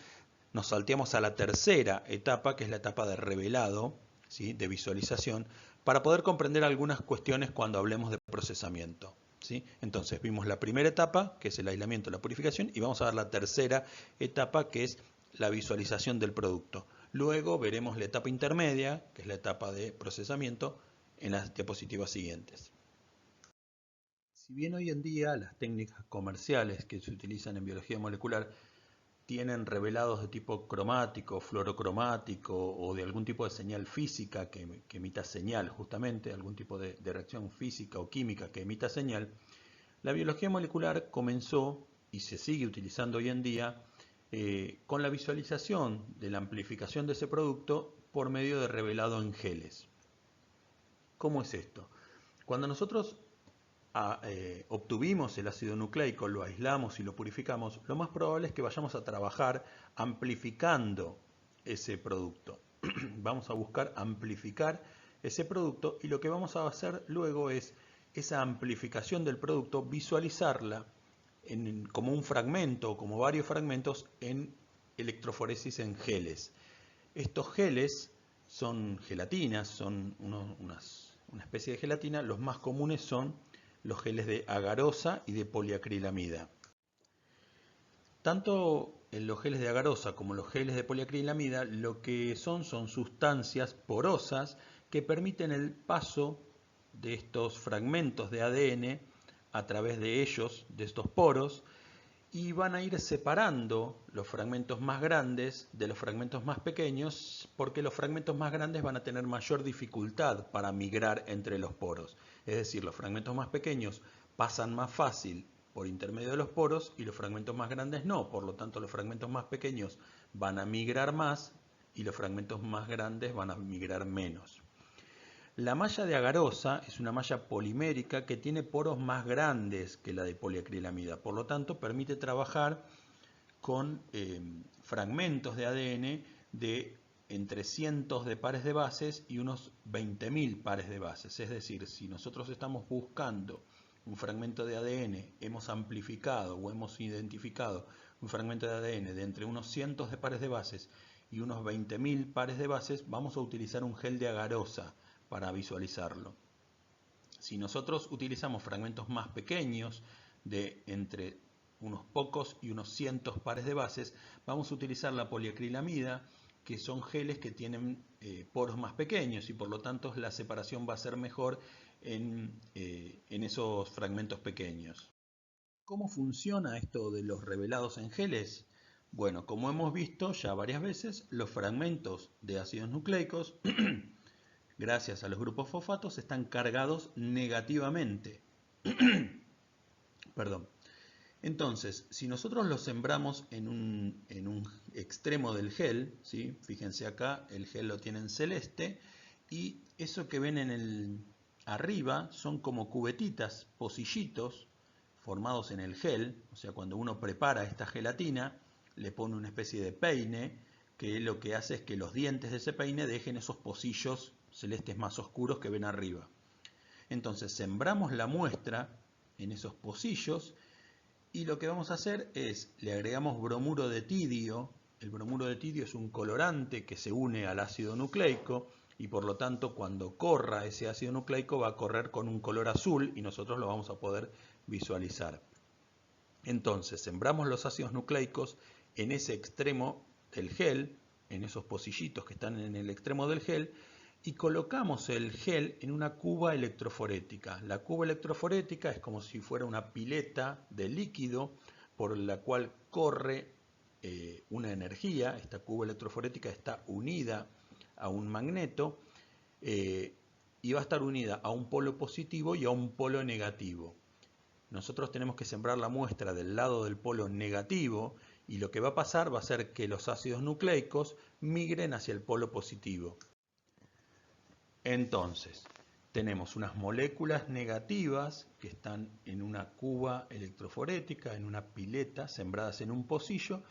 nos salteamos a la tercera etapa, que es la etapa de revelado, ¿sí?, de visualización, para poder comprender algunas cuestiones cuando hablemos de procesamiento, ¿sí? Entonces vimos la primera etapa, que es el aislamiento y la purificación, y vamos a ver la tercera etapa, que es la visualización del producto. Luego veremos la etapa intermedia, que es la etapa de procesamiento, en las diapositivas siguientes. Si bien hoy en día las técnicas comerciales que se utilizan en biología molecular tienen revelados de tipo cromático, fluorocromático o de algún tipo de señal física que emita señal, justamente, algún tipo de reacción física o química que emita señal, la biología molecular comenzó y se sigue utilizando hoy en día con la visualización de la amplificación de ese producto por medio de revelado en geles. ¿Cómo es esto? Cuando nosotros obtuvimos el ácido nucleico, lo aislamos y lo purificamos, lo más probable es que vayamos a trabajar amplificando ese producto. Vamos a buscar amplificar ese producto y lo que vamos a hacer luego es esa amplificación del producto, visualizarla como un fragmento o como varios fragmentos en electroforesis en geles. Estos geles son gelatinas, son una especie de gelatina. Los más comunes son los geles de agarosa y de poliacrilamida. Tanto en los geles de agarosa como los geles de poliacrilamida lo que son sustancias porosas que permiten el paso de estos fragmentos de ADN a través de ellos, de estos poros, y van a ir separando los fragmentos más grandes de los fragmentos más pequeños, porque los fragmentos más grandes van a tener mayor dificultad para migrar entre los poros. Es decir, los fragmentos más pequeños pasan más fácil por intermedio de los poros y los fragmentos más grandes no. Por lo tanto, los fragmentos más pequeños van a migrar más y los fragmentos más grandes van a migrar menos. La malla de agarosa es una malla polimérica que tiene poros más grandes que la de poliacrilamida, por lo tanto permite trabajar con fragmentos de ADN de entre cientos de pares de bases y unos 20.000 pares de bases. Es decir, si nosotros estamos buscando un fragmento de ADN, hemos amplificado o hemos identificado un fragmento de ADN de entre unos cientos de pares de bases y unos 20.000 pares de bases, vamos a utilizar un gel de agarosa para visualizarlo. Si nosotros utilizamos fragmentos más pequeños de entre unos pocos y unos cientos pares de bases, vamos a utilizar la poliacrilamida, que son geles que tienen poros más pequeños y por lo tanto la separación va a ser mejor en esos fragmentos pequeños. ¿Cómo funciona esto de los revelados en geles? Bueno, como hemos visto ya varias veces, los fragmentos de ácidos nucleicos gracias a los grupos fosfatos, están cargados negativamente. Perdón. Entonces, si nosotros los sembramos en un extremo del gel, ¿sí? Fíjense acá, el gel lo tienen celeste, y eso que ven arriba son como cubetitas, pocillitos, formados en el gel. O sea, cuando uno prepara esta gelatina, le pone una especie de peine, que lo que hace es que los dientes de ese peine dejen esos pocillos celestes más oscuros que ven arriba. Entonces sembramos la muestra en esos pocillos y lo que vamos a hacer es, le agregamos bromuro de tidio. El bromuro de tidio es un colorante que se une al ácido nucleico y por lo tanto cuando corra ese ácido nucleico va a correr con un color azul y nosotros lo vamos a poder visualizar. Entonces sembramos los ácidos nucleicos en ese extremo del gel, en esos pocillitos que están en el extremo del gel, y colocamos el gel en una cuba electroforética. La cuba electroforética es como si fuera una pileta de líquido por la cual corre una energía. Esta cuba electroforética está unida a un magneto y va a estar unida a un polo positivo y a un polo negativo. Nosotros tenemos que sembrar la muestra del lado del polo negativo y lo que va a pasar va a ser que los ácidos nucleicos migren hacia el polo positivo. Entonces, tenemos unas moléculas negativas que están en una cuba electroforética, en una pileta, sembradas en un pocillo,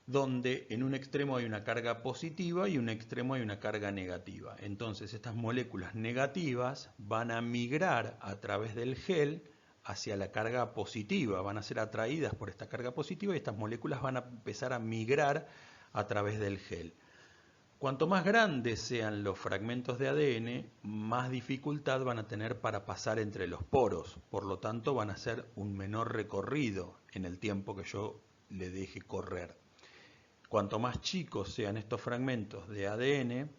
donde en un extremo hay una carga positiva y en un extremo hay una carga negativa. Entonces, estas moléculas negativas van a migrar a través del gel hacia la carga positiva, van a ser atraídas por esta carga positiva y estas moléculas van a empezar a migrar a través del gel. Cuanto más grandes sean los fragmentos de ADN, más dificultad van a tener para pasar entre los poros. Por lo tanto, van a hacer un menor recorrido en el tiempo que yo le deje correr. Cuanto más chicos sean estos fragmentos de ADN,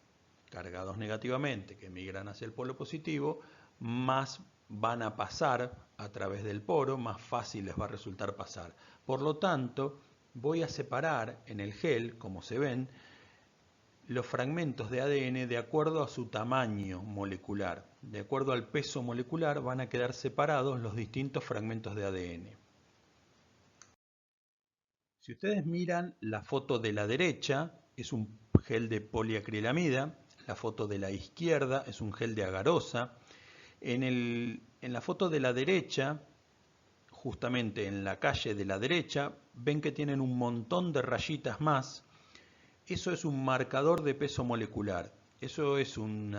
cargados negativamente, que migran hacia el polo positivo, más van a pasar a través del poro, más fácil les va a resultar pasar. Por lo tanto, voy a separar en el gel, como se ven, los fragmentos de ADN de acuerdo a su tamaño molecular. De acuerdo al peso molecular van a quedar separados los distintos fragmentos de ADN. Si ustedes miran la foto de la derecha, es un gel de poliacrilamida. La foto de la izquierda es un gel de agarosa. En la foto de la derecha, justamente en la calle de la derecha, ven que tienen un montón de rayitas más. Eso es un marcador de peso molecular. Eso es un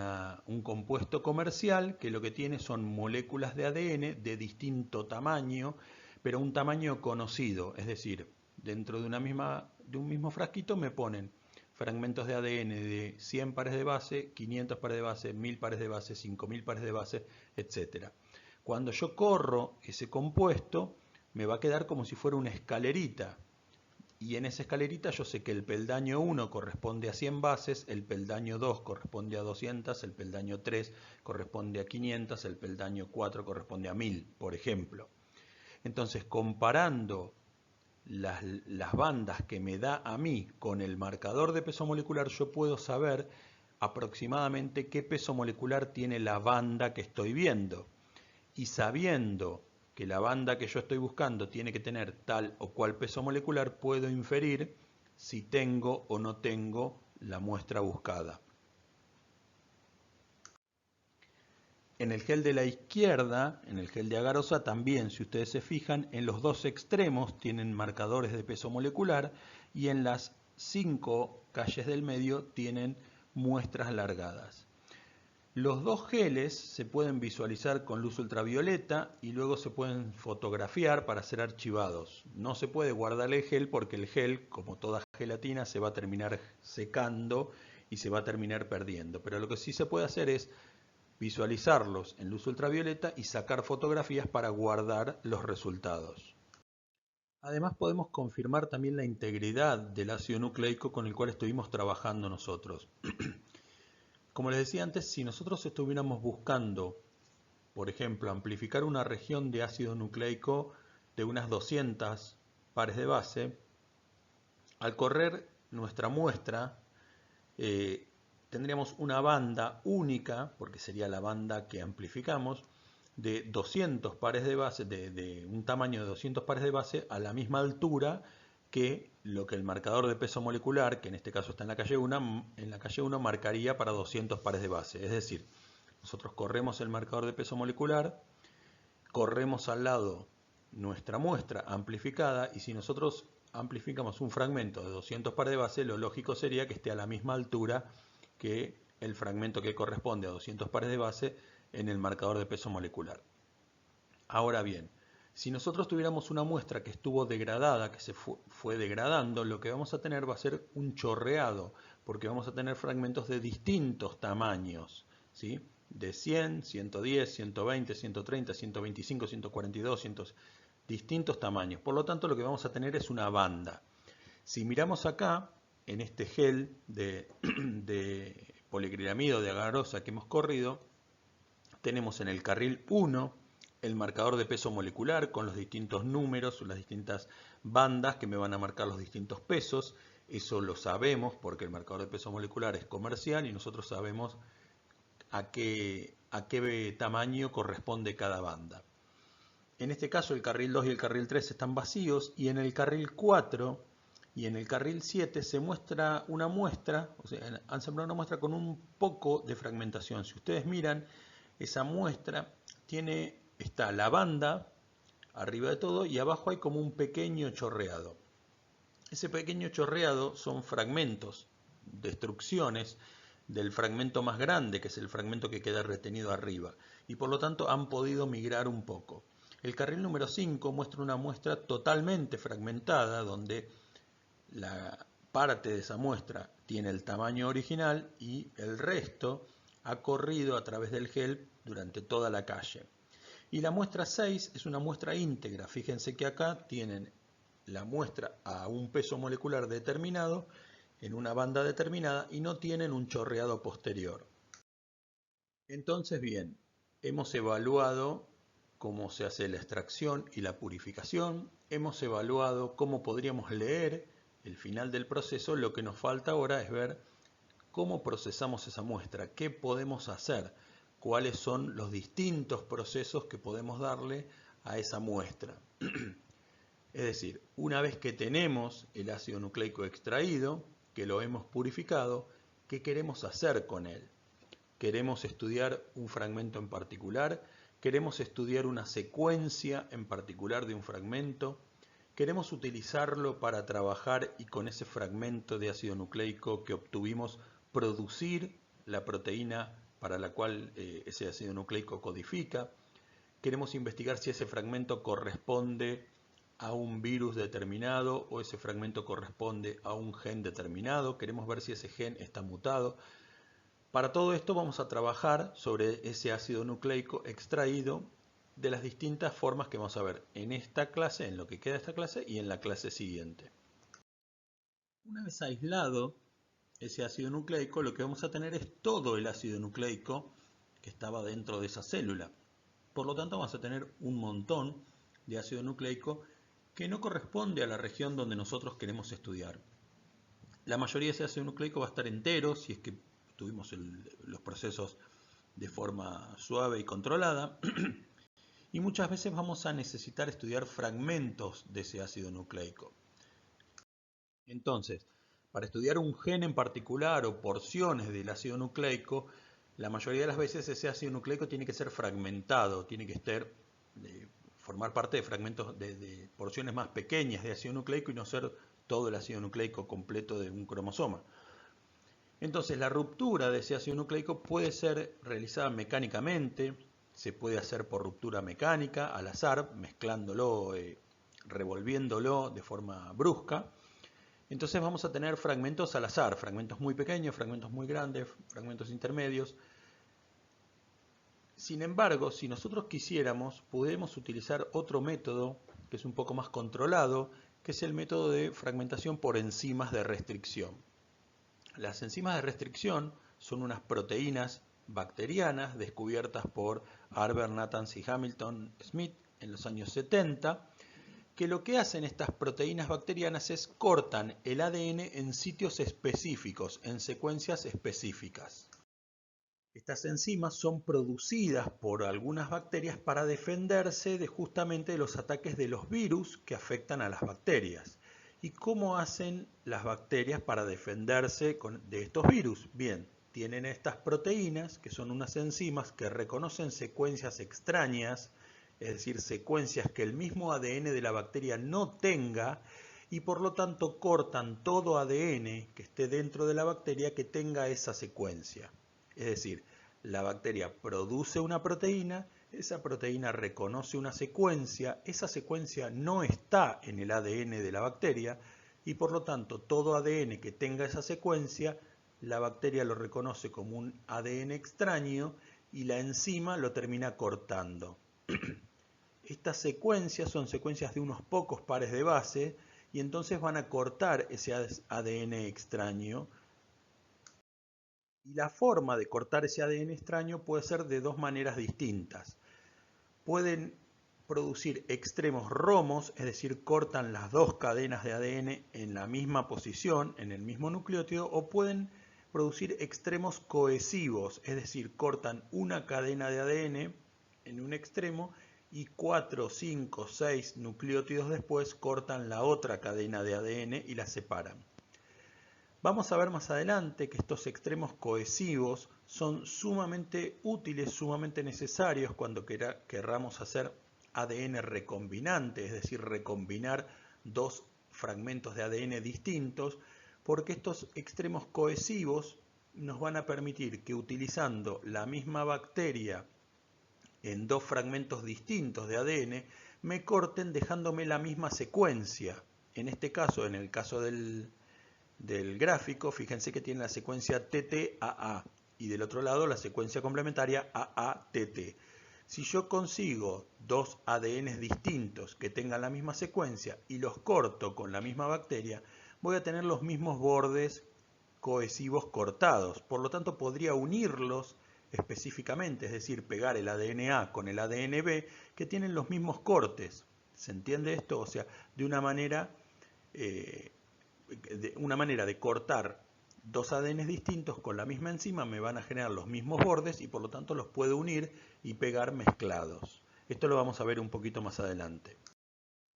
compuesto comercial que lo que tiene son moléculas de ADN de distinto tamaño, pero un tamaño conocido. Es decir, dentro de un mismo frasquito me ponen fragmentos de ADN de 100 pares de base, 500 pares de base, 1000 pares de base, 5000 pares de base, etc. Cuando yo corro ese compuesto, me va a quedar como si fuera una escalerita. Y en esa escalerita yo sé que el peldaño 1 corresponde a 100 bases, el peldaño 2 corresponde a 200, el peldaño 3 corresponde a 500, el peldaño 4 corresponde a 1000, por ejemplo. Entonces, comparando las bandas que me da a mí con el marcador de peso molecular, yo puedo saber aproximadamente qué peso molecular tiene la banda que estoy viendo. Y sabiendo que la banda que yo estoy buscando tiene que tener tal o cual peso molecular, puedo inferir si tengo o no tengo la muestra buscada. En el gel de la izquierda, en el gel de agarosa, también, si ustedes se fijan, en los dos extremos tienen marcadores de peso molecular y en las 5 calles del medio tienen muestras largadas. Los dos geles se pueden visualizar con luz ultravioleta y luego se pueden fotografiar para ser archivados. No se puede guardar el gel porque el gel, como toda gelatina, se va a terminar secando y se va a terminar perdiendo. Pero lo que sí se puede hacer es visualizarlos en luz ultravioleta y sacar fotografías para guardar los resultados. Además podemos confirmar también la integridad del ácido nucleico con el cual estuvimos trabajando nosotros. Como les decía antes, si nosotros estuviéramos buscando, por ejemplo, amplificar una región de ácido nucleico de unas 200 pares de base, al correr nuestra muestra, tendríamos una banda única, porque sería la banda que amplificamos, de 200 pares de base, de un tamaño de 200 pares de base a la misma altura que lo que el marcador de peso molecular, que en este caso está en la calle 1, marcaría para 200 pares de base. Es decir, nosotros corremos el marcador de peso molecular, corremos al lado nuestra muestra amplificada y si nosotros amplificamos un fragmento de 200 pares de base, lo lógico sería que esté a la misma altura que el fragmento que corresponde a 200 pares de base en el marcador de peso molecular. Ahora bien, si nosotros tuviéramos una muestra que estuvo degradada, que se fue degradando, lo que vamos a tener va a ser un chorreado, porque vamos a tener fragmentos de distintos tamaños, ¿sí? De 100, 110, 120, 130, 125, 142, distintos tamaños. Por lo tanto, lo que vamos a tener es una banda. Si miramos acá, en este gel de poliacrilamida de agarosa que hemos corrido, tenemos en el carril 1 el marcador de peso molecular con los distintos números, las distintas bandas que me van a marcar los distintos pesos. Eso lo sabemos porque el marcador de peso molecular es comercial y nosotros sabemos a qué tamaño corresponde cada banda. En este caso el carril 2 y el carril 3 están vacíos y en el carril 4 y en el carril 7 se muestra una muestra, o sea, han sembrado una muestra con un poco de fragmentación. Si ustedes miran, esa muestra está la banda arriba de todo y abajo hay como un pequeño chorreado. Ese pequeño chorreado son fragmentos, destrucciones del fragmento más grande, que es el fragmento que queda retenido arriba, y por lo tanto han podido migrar un poco. El carril número 5 muestra una muestra totalmente fragmentada, donde la parte de esa muestra tiene el tamaño original y el resto ha corrido a través del gel durante toda la calle. Y la muestra 6 es una muestra íntegra. Fíjense que acá tienen la muestra a un peso molecular determinado en una banda determinada y no tienen un chorreado posterior. Entonces, bien, hemos evaluado cómo se hace la extracción y la purificación, hemos evaluado cómo podríamos leer el final del proceso. Lo que nos falta ahora es ver cómo procesamos esa muestra, qué podemos hacer, cuáles son los distintos procesos que podemos darle a esa muestra. Es decir, una vez que tenemos el ácido nucleico extraído, que lo hemos purificado, ¿qué queremos hacer con él? ¿Queremos estudiar un fragmento en particular? ¿Queremos estudiar una secuencia en particular de un fragmento? ¿Queremos utilizarlo para trabajar y con ese fragmento de ácido nucleico que obtuvimos producir la proteína para la cual ese ácido nucleico codifica? ¿Queremos investigar si ese fragmento corresponde a un virus determinado o ese fragmento corresponde a un gen determinado? ¿Queremos ver si ese gen está mutado? Para todo esto vamos a trabajar sobre ese ácido nucleico extraído de las distintas formas que vamos a ver en esta clase, en lo que queda de esta clase y en la clase siguiente. Una vez aislado ese ácido nucleico, lo que vamos a tener es todo el ácido nucleico que estaba dentro de esa célula. Por lo tanto, vamos a tener un montón de ácido nucleico que no corresponde a la región donde nosotros queremos estudiar. La mayoría de ese ácido nucleico va a estar entero, si es que tuvimos los procesos de forma suave y controlada. Y muchas veces vamos a necesitar estudiar fragmentos de ese ácido nucleico. Entonces, para estudiar un gen en particular o porciones del ácido nucleico, la mayoría de las veces ese ácido nucleico tiene que ser fragmentado, tiene que formar parte de fragmentos de porciones más pequeñas de ácido nucleico y no ser todo el ácido nucleico completo de un cromosoma. Entonces, la ruptura de ese ácido nucleico puede ser realizada mecánicamente, se puede hacer por ruptura mecánica, al azar, mezclándolo, revolviéndolo de forma brusca. Entonces vamos a tener fragmentos al azar, fragmentos muy pequeños, fragmentos muy grandes, fragmentos intermedios. Sin embargo, si nosotros quisiéramos, podemos utilizar otro método que es un poco más controlado, que es el método de fragmentación por enzimas de restricción. Las enzimas de restricción son unas proteínas bacterianas descubiertas por Arber, Natanz y Hamilton Smith en los años 70, que lo que hacen estas proteínas bacterianas es cortan el ADN en sitios específicos, en secuencias específicas. Estas enzimas son producidas por algunas bacterias para defenderse justamente de los ataques de los virus que afectan a las bacterias. ¿Y cómo hacen las bacterias para defenderse de estos virus? Bien, tienen estas proteínas, que son unas enzimas que reconocen secuencias extrañas, es decir, secuencias que el mismo ADN de la bacteria no tenga, y por lo tanto cortan todo ADN que esté dentro de la bacteria que tenga esa secuencia. Es decir, la bacteria produce una proteína, esa proteína reconoce una secuencia, esa secuencia no está en el ADN de la bacteria y por lo tanto todo ADN que tenga esa secuencia, la bacteria lo reconoce como un ADN extraño y la enzima lo termina cortando. Estas secuencias son secuencias de unos pocos pares de base y entonces van a cortar ese ADN extraño. Y la forma de cortar ese ADN extraño puede ser de dos maneras distintas. Pueden producir extremos romos, es decir, cortan las dos cadenas de ADN en la misma posición, en el mismo nucleótido, o pueden producir extremos cohesivos, es decir, cortan una cadena de ADN en un extremo y 4, 5, 6 nucleótidos después cortan la otra cadena de ADN y la separan. Vamos a ver más adelante que estos extremos cohesivos son sumamente útiles, sumamente necesarios cuando querramos hacer ADN recombinante, es decir, recombinar dos fragmentos de ADN distintos, porque estos extremos cohesivos nos van a permitir que utilizando la misma bacteria en dos fragmentos distintos de ADN, me corten dejándome la misma secuencia. En este caso, en el caso del gráfico, fíjense que tiene la secuencia TT-AA y del otro lado la secuencia complementaria AA-TT. Si yo consigo dos ADNs distintos que tengan la misma secuencia y los corto con la misma bacteria, voy a tener los mismos bordes cohesivos cortados. Por lo tanto, podría unirlos específicamente, es decir, pegar el ADN A con el ADN B que tienen los mismos cortes. ¿Se entiende esto? O sea, de una manera de cortar dos ADNs distintos con la misma enzima me van a generar los mismos bordes y por lo tanto los puedo unir y pegar mezclados. Esto lo vamos a ver un poquito más adelante.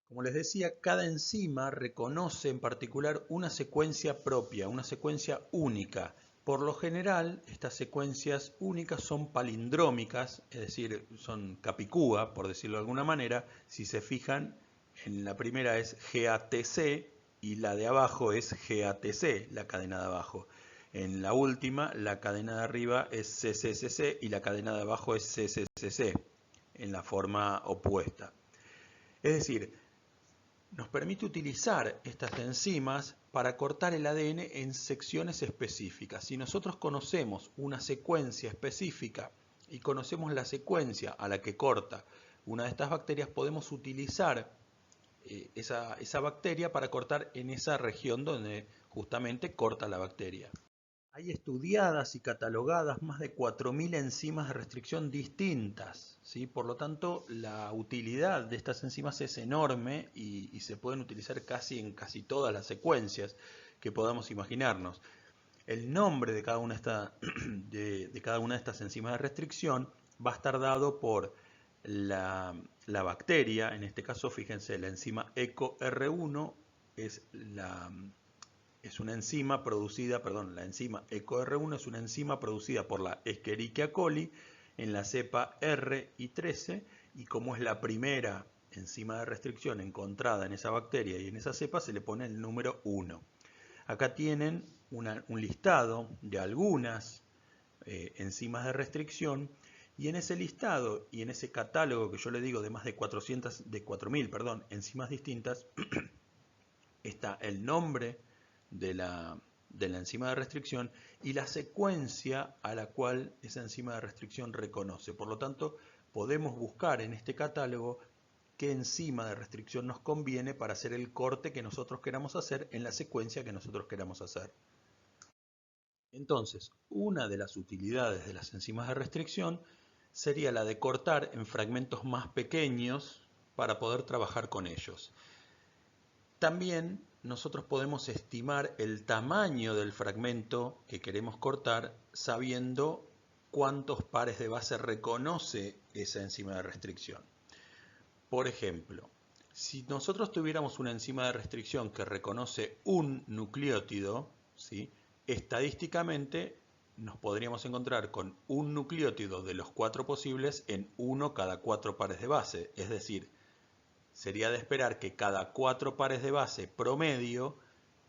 Como les decía, cada enzima reconoce en particular una secuencia propia, una secuencia única. Por lo general, estas secuencias únicas son palindrómicas, es decir, son capicúa, por decirlo de alguna manera. Si se fijan, en la primera es GATC y la de abajo es GATC, la cadena de abajo. En la última, la cadena de arriba es CCCC y la cadena de abajo es CCCC, en la forma opuesta. Es decir, nos permite utilizar estas enzimas para cortar el ADN en secciones específicas. Si nosotros conocemos una secuencia específica y conocemos la secuencia a la que corta una de estas bacterias, podemos utilizar esa bacteria para cortar en esa región donde justamente corta la bacteria. Hay estudiadas y catalogadas más de 4.000 enzimas de restricción distintas, ¿sí? Por lo tanto, la utilidad de estas enzimas es enorme y se pueden utilizar casi en casi todas las secuencias que podamos imaginarnos. El nombre de cada una de estas enzimas de restricción va a estar dado por la bacteria. En este caso, fíjense, la enzima EcoR1 es una enzima producida, la enzima EcoR1 es una enzima producida por la Escherichia coli en la cepa RI13 y como es la primera enzima de restricción encontrada en esa bacteria y en esa cepa se le pone el número 1. Acá tienen un listado de algunas enzimas de restricción y en ese listado y en ese catálogo que yo le digo de más de 4.000 enzimas distintas está el nombre de la enzima de restricción y la secuencia a la cual esa enzima de restricción reconoce. Por lo tanto, podemos buscar en este catálogo qué enzima de restricción nos conviene para hacer el corte que nosotros queramos hacer en la secuencia que nosotros queramos hacer. Entonces, una de las utilidades de las enzimas de restricción sería la de cortar en fragmentos más pequeños para poder trabajar con ellos. También nosotros podemos estimar el tamaño del fragmento que queremos cortar sabiendo cuántos pares de base reconoce esa enzima de restricción. Por ejemplo, si nosotros tuviéramos una enzima de restricción que reconoce un nucleótido, ¿sí? Estadísticamente nos podríamos encontrar con un nucleótido de los 4 posibles en 1 cada 4 pares de base, es decir, sería de esperar que cada 4 pares de base promedio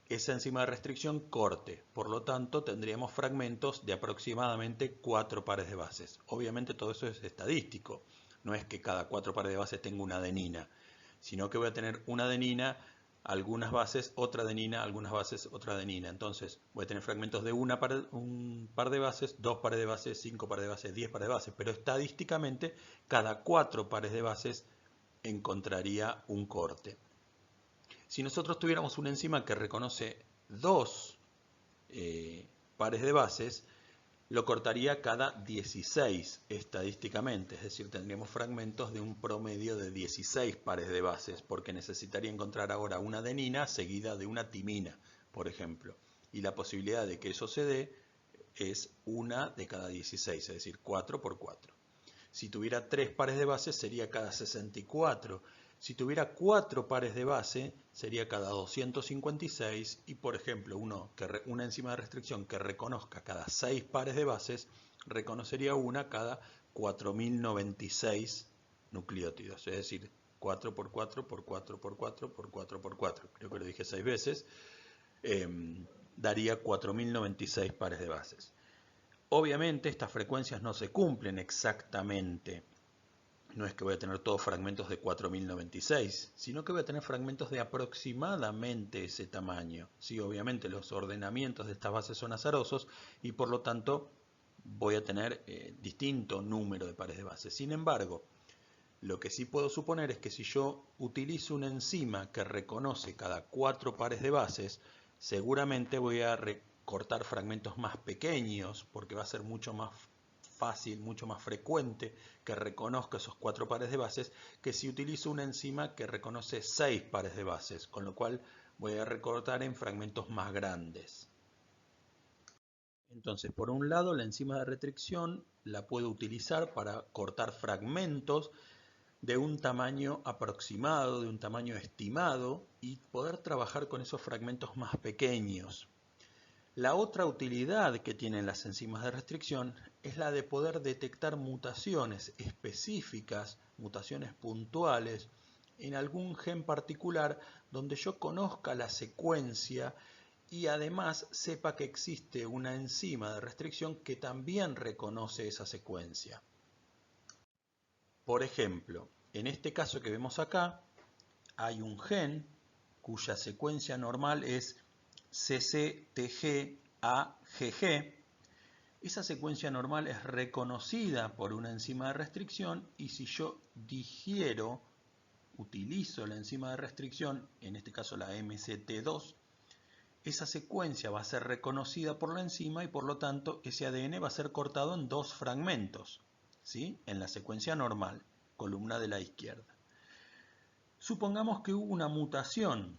esa enzima de restricción corte. Por lo tanto, tendríamos fragmentos de aproximadamente 4 pares de bases. Obviamente todo eso es estadístico. No es que cada 4 pares de bases tenga una adenina, sino que voy a tener una adenina, algunas bases, otra adenina, algunas bases, otra adenina. Entonces voy a tener fragmentos de un par de bases, 2 pares de bases, 5 pares de bases, 10 pares de bases. Pero estadísticamente cada 4 pares de bases encontraría un corte. Si nosotros tuviéramos una enzima que reconoce 2 pares de bases, lo cortaría cada 16 estadísticamente, es decir, tendríamos fragmentos de un promedio de 16 pares de bases, porque necesitaría encontrar ahora una adenina seguida de una timina, por ejemplo. Y la posibilidad de que eso se dé es una de cada 16, es decir, 4 por 4. Si tuviera 3 pares de base sería cada 64. Si tuviera 4 pares de base sería cada 256 y por ejemplo una enzima de restricción que reconozca cada 6 pares de bases reconocería una cada 4096 nucleótidos, es decir, 4 por 4 por 4 por 4 por 4 por 4, creo que lo dije 6 veces, daría 4096 pares de bases. Obviamente estas frecuencias no se cumplen exactamente. No es que voy a tener todos fragmentos de 4096, sino que voy a tener fragmentos de aproximadamente ese tamaño. Sí, obviamente los ordenamientos de estas bases son azarosos y por lo tanto voy a tener distinto número de pares de bases. Sin embargo, lo que sí puedo suponer es que si yo utilizo una enzima que reconoce cada 4 pares de bases, seguramente voy a cortar fragmentos más pequeños porque va a ser mucho más fácil, mucho más frecuente que reconozca esos 4 pares de bases que si utilizo una enzima que reconoce 6 pares de bases, con lo cual voy a recortar en fragmentos más grandes. Entonces, por un lado, la enzima de restricción la puedo utilizar para cortar fragmentos de un tamaño aproximado, de un tamaño estimado, y poder trabajar con esos fragmentos más pequeños. La otra utilidad que tienen las enzimas de restricción es la de poder detectar mutaciones específicas, mutaciones puntuales, en algún gen particular donde yo conozca la secuencia y además sepa que existe una enzima de restricción que también reconoce esa secuencia. Por ejemplo, en este caso que vemos acá, hay un gen cuya secuencia normal es CCTG-AGG. Esa secuencia normal es reconocida por una enzima de restricción y si yo utilizo la enzima de restricción, en este caso la MCT2, esa secuencia va a ser reconocida por la enzima y por lo tanto ese ADN va a ser cortado en 2 fragmentos, ¿sí? En la secuencia normal, columna de la izquierda. Supongamos que hubo una mutación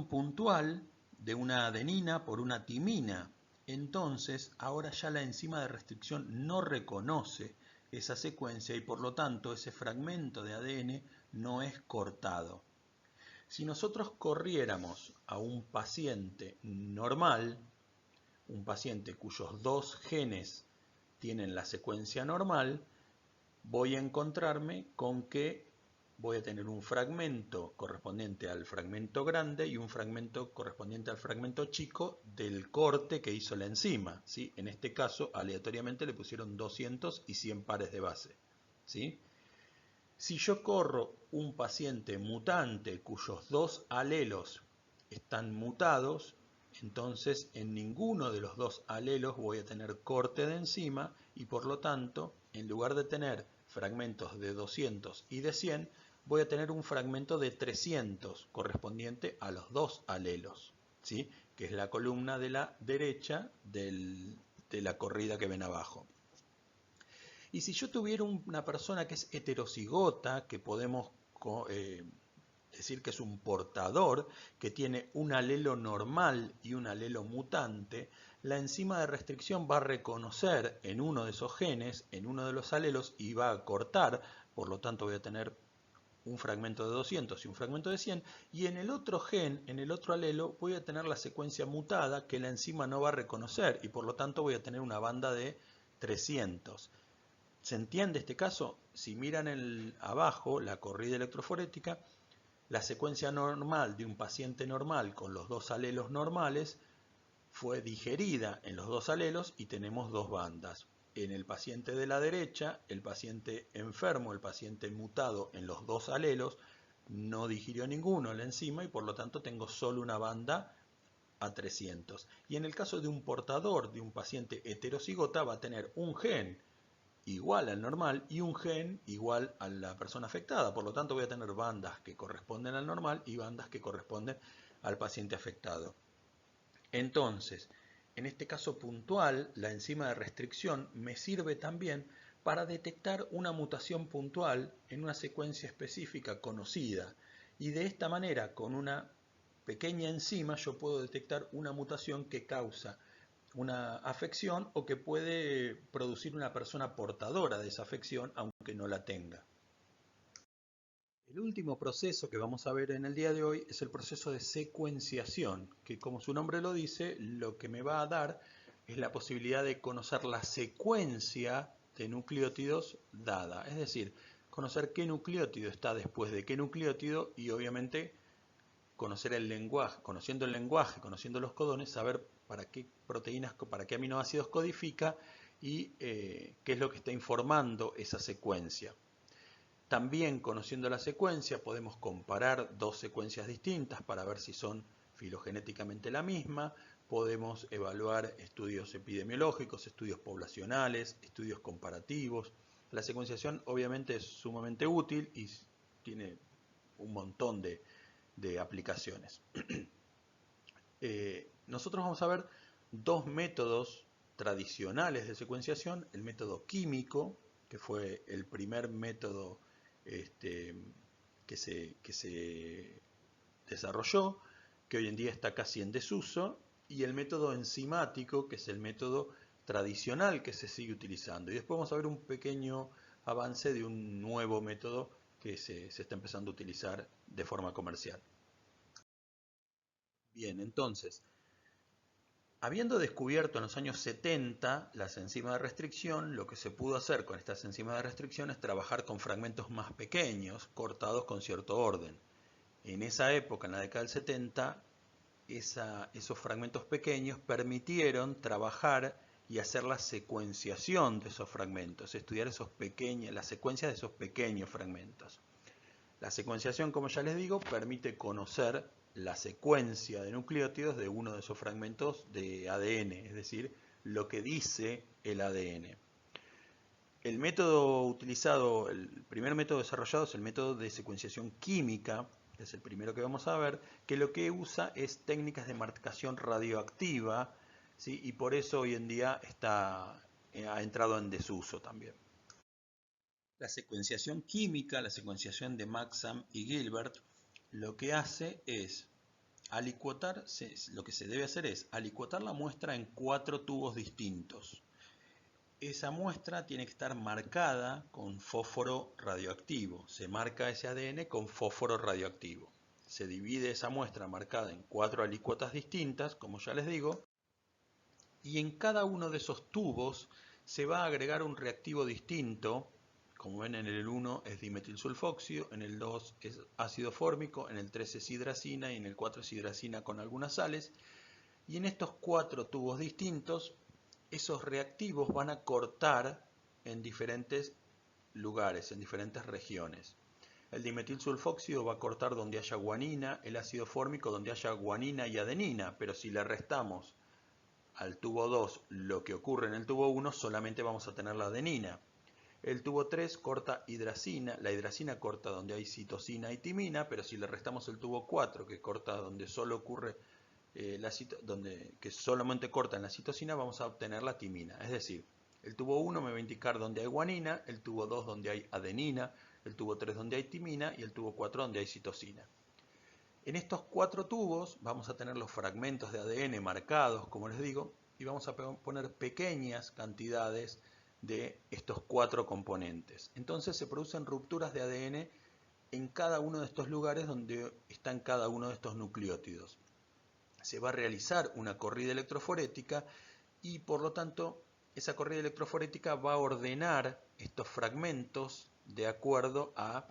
puntual de una adenina por una timina. Entonces, ahora ya la enzima de restricción no reconoce esa secuencia y por lo tanto ese fragmento de ADN no es cortado. Si nosotros corriéramos a un paciente normal, un paciente cuyos 2 genes tienen la secuencia normal, voy a encontrarme con que voy a tener un fragmento correspondiente al fragmento grande y un fragmento correspondiente al fragmento chico del corte que hizo la enzima, ¿sí? En este caso, aleatoriamente le pusieron 200 y 100 pares de base, ¿sí? Si yo corro un paciente mutante cuyos 2 alelos están mutados, entonces en ninguno de los 2 alelos voy a tener corte de enzima y por lo tanto, en lugar de tener fragmentos de 200 y de 100, voy a tener un fragmento de 300 correspondiente a los 2 alelos, ¿sí? Que es la columna de la derecha de la corrida que ven abajo. Y si yo tuviera una persona que es heterocigota, que podemos decir que es un portador, que tiene un alelo normal y un alelo mutante, la enzima de restricción va a reconocer en uno de esos genes, en uno de los alelos, y va a cortar, por lo tanto voy a tener un fragmento de 200 y un fragmento de 100, y en el otro gen, en el otro alelo, voy a tener la secuencia mutada que la enzima no va a reconocer, y por lo tanto voy a tener una banda de 300. ¿Se entiende este caso? Si miran abajo la corrida electroforética, la secuencia normal de un paciente normal con los 2 alelos normales fue digerida en los 2 alelos y tenemos 2 bandas. En el paciente de la derecha, el paciente enfermo, el paciente mutado en los 2 alelos, no digirió ninguno la enzima y por lo tanto tengo solo una banda a 300. Y en el caso de un portador, de un paciente heterocigota, va a tener un gen igual al normal y un gen igual a la persona afectada. Por lo tanto voy a tener bandas que corresponden al normal y bandas que corresponden al paciente afectado. Entonces, en este caso puntual, la enzima de restricción me sirve también para detectar una mutación puntual en una secuencia específica conocida. Y de esta manera, con una pequeña enzima, yo puedo detectar una mutación que causa una afección o que puede producir una persona portadora de esa afección aunque no la tenga. El último proceso que vamos a ver en el día de hoy es el proceso de secuenciación, que como su nombre lo dice, lo que me va a dar es la posibilidad de conocer la secuencia de nucleótidos dada, es decir, conocer qué nucleótido está después de qué nucleótido y obviamente conocer el lenguaje, conociendo el lenguaje, conociendo los codones, saber para qué proteínas, para qué aminoácidos codifica y qué es lo que está informando esa secuencia. También conociendo la secuencia podemos comparar 2 secuencias distintas para ver si son filogenéticamente la misma, podemos evaluar estudios epidemiológicos, estudios poblacionales, estudios comparativos. La secuenciación obviamente es sumamente útil y tiene un montón de aplicaciones. Nosotros vamos a ver 2 métodos tradicionales de secuenciación, el método químico, que fue el primer método que se desarrolló, que hoy en día está casi en desuso, y el método enzimático, que es el método tradicional que se sigue utilizando. Y después vamos a ver un pequeño avance de un nuevo método que se está empezando a utilizar de forma comercial. Bien, entonces, habiendo descubierto en los años 70 las enzimas de restricción, lo que se pudo hacer con estas enzimas de restricción es trabajar con fragmentos más pequeños, cortados con cierto orden. En esa época, en la década del 70, esos fragmentos pequeños permitieron trabajar y hacer la secuenciación de esos fragmentos, estudiar las secuencias de esos pequeños fragmentos. La secuenciación, como ya les digo, permite conocer la secuencia de nucleótidos de uno de esos fragmentos de ADN, es decir, lo que dice el ADN. El método utilizado, el primer método desarrollado es el método de secuenciación química, que es el primero que vamos a ver, que lo que usa es técnicas de marcación radioactiva, ¿sí? Y por eso hoy en día ha entrado en desuso también. La secuenciación química, la secuenciación de Maxam y Gilbert, lo que hace es lo que se debe hacer es alicuotar la muestra en 4 tubos distintos. Esa muestra tiene que estar marcada con fósforo radioactivo. Se marca ese ADN con fósforo radioactivo. Se divide esa muestra marcada en 4 alícuotas distintas, como ya les digo, y en cada uno de esos tubos se va a agregar un reactivo distinto. Como ven, en el 1 es dimetilsulfóxido, en el 2 es ácido fórmico, en el 3 es hidracina y en el 4 es hidracina con algunas sales. Y en estos 4 tubos distintos, esos reactivos van a cortar en diferentes lugares, en diferentes regiones. El dimetilsulfóxido va a cortar donde haya guanina, el ácido fórmico donde haya guanina y adenina, pero si le restamos al tubo 2 lo que ocurre en el tubo 1, solamente vamos a tener la adenina. El tubo 3 corta hidracina, la hidracina corta donde hay citosina y timina, pero si le restamos el tubo 4 que corta donde solo ocurre que solamente corta en la citosina, vamos a obtener la timina. Es decir, el tubo 1 me va a indicar donde hay guanina, el tubo 2 donde hay adenina, el tubo 3 donde hay timina y el tubo 4 donde hay citosina. En estos 4 tubos vamos a tener los fragmentos de ADN marcados, como les digo, y vamos a poner pequeñas cantidades de estos 4 componentes. Entonces se producen rupturas de ADN en cada uno de estos lugares donde están cada uno de estos nucleótidos. Se va a realizar una corrida electroforética y por lo tanto esa corrida electroforética va a ordenar estos fragmentos de acuerdo a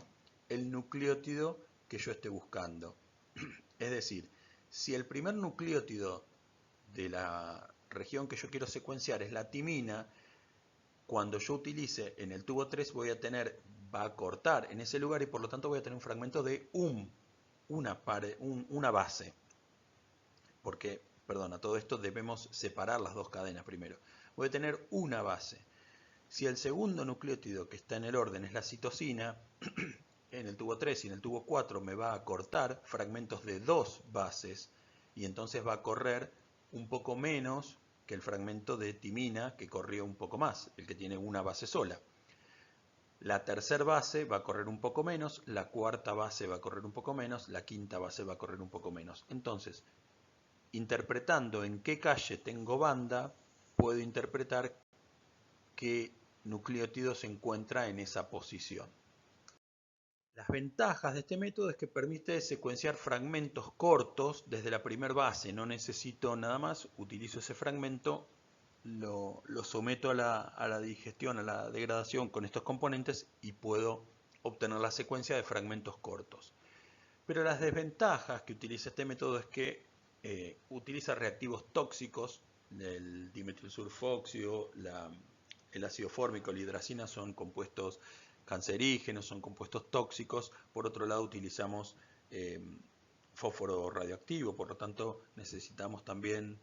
el nucleótido que yo esté buscando. Es decir, si el primer nucleótido de la región que yo quiero secuenciar es la timina, cuando yo utilice en el tubo 3 va a cortar en ese lugar y por lo tanto voy a tener un fragmento de una base. Porque, perdón, a todo esto debemos separar las dos cadenas primero. Voy a tener una base. Si el segundo nucleótido que está en el orden es la citosina, en el tubo 3 y en el tubo 4 me va a cortar fragmentos de 2 bases y entonces va a correr un poco menos que el fragmento de timina que corrió un poco más, el que tiene una base sola. La tercera base va a correr un poco menos, la cuarta base va a correr un poco menos, la quinta base va a correr un poco menos. Entonces, interpretando en qué calle tengo banda, puedo interpretar qué nucleótido se encuentra en esa posición. Las ventajas de este método es que permite secuenciar fragmentos cortos desde la primera base. No necesito nada más, utilizo ese fragmento, lo someto a la digestión, a la degradación con estos componentes y puedo obtener la secuencia de fragmentos cortos. Pero las desventajas que utiliza este método es que utiliza reactivos tóxicos, el dimetilsulfóxido, el ácido fórmico, la hidracina son compuestos cancerígenos, son compuestos tóxicos. Por otro lado utilizamos fósforo radioactivo, por lo tanto necesitamos también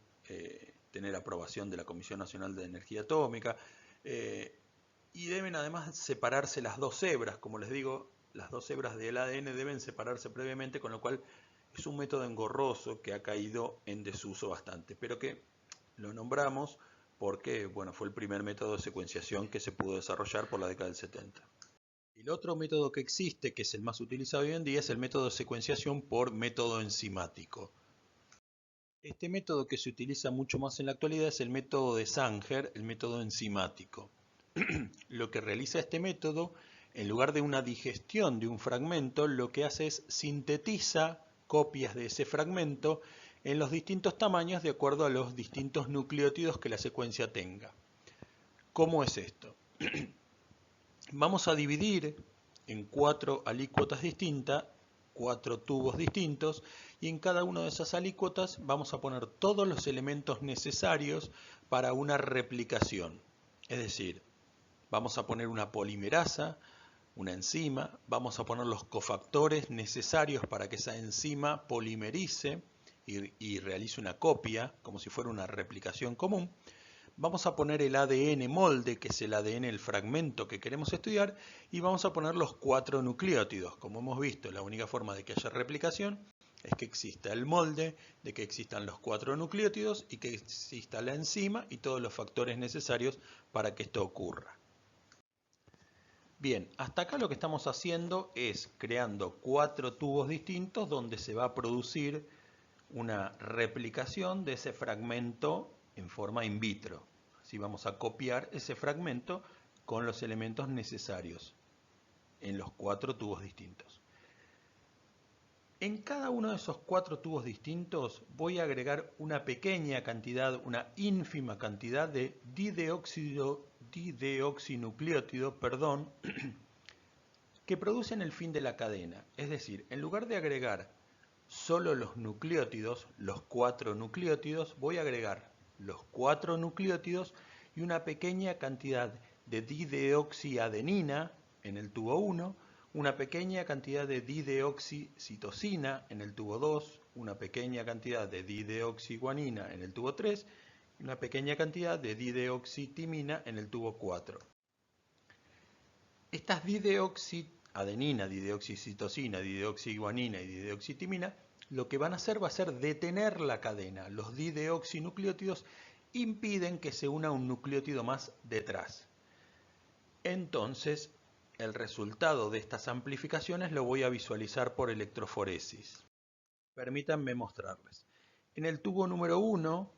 tener aprobación de la Comisión Nacional de Energía Atómica. Y deben además separarse las dos hebras, como les digo, las dos hebras del ADN deben separarse previamente, con lo cual es un método engorroso que ha caído en desuso bastante, pero que lo nombramos porque bueno, fue el primer método de secuenciación que se pudo desarrollar por la década del 70. El otro método que existe, que es el más utilizado hoy en día, es el método de secuenciación por método enzimático. Este método que se utiliza mucho más en la actualidad es el método de Sanger, el método enzimático. Lo que realiza este método, en lugar de una digestión de un fragmento, lo que hace es sintetiza copias de ese fragmento en los distintos tamaños de acuerdo a los distintos nucleótidos que la secuencia tenga. ¿Cómo es esto? Vamos a dividir en 4 alícuotas distintas, 4 tubos distintos, y en cada una de esas alícuotas vamos a poner todos los elementos necesarios para una replicación. Es decir, vamos a poner una polimerasa, una enzima, vamos a poner los cofactores necesarios para que esa enzima polimerice y realice una copia, como si fuera una replicación común. Vamos a poner el ADN molde, que es el ADN, el fragmento que queremos estudiar, y vamos a poner los 4 nucleótidos. Como hemos visto, la única forma de que haya replicación es que exista el molde, de que existan los 4 nucleótidos y que exista la enzima y todos los factores necesarios para que esto ocurra. Bien, hasta acá lo que estamos haciendo es creando 4 tubos distintos donde se va a producir una replicación de ese fragmento en forma in vitro. Así vamos a copiar ese fragmento con los elementos necesarios en los 4 tubos distintos. En cada uno de esos 4 tubos distintos voy a agregar una pequeña cantidad, una ínfima cantidad de dideoxinucleótido, que producen el fin de la cadena. Es decir, en lugar de agregar solo los nucleótidos, los 4 nucleótidos, voy a agregar los 4 nucleótidos y una pequeña cantidad de dideoxiadenina en el tubo 1, una pequeña cantidad de dideoxicitosina en el tubo 2, una pequeña cantidad de dideoxiguanina en el tubo 3 y una pequeña cantidad de dideoxitimina en el tubo 4. Estas dideoxiadenina, dideoxicitosina, dideoxiguanina y dideoxitimina, lo que van a hacer va a ser detener la cadena. Los dideoxinucleótidos impiden que se una un nucleótido más detrás. Entonces, el resultado de estas amplificaciones lo voy a visualizar por electroforesis. Permítanme mostrarles. En el tubo número 1,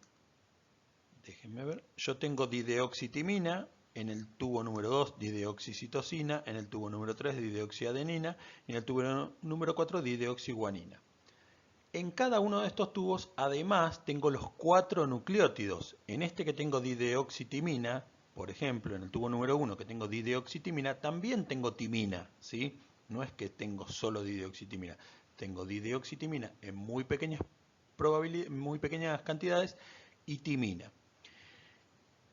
déjenme ver, yo tengo dideoxitimina. En el tubo número 2, dideoxicitosina. En el tubo número 3, dideoxiadenina. Y en el tubo número 4, dideoxiguanina. En cada uno de estos tubos, además, tengo los 4 nucleótidos. En este que tengo dideoxitimina, por ejemplo, en el tubo número 1 que tengo dideoxitimina, también tengo timina, ¿sí? No es que tengo solo dideoxitimina. Tengo dideoxitimina en muy pequeñas cantidades y timina.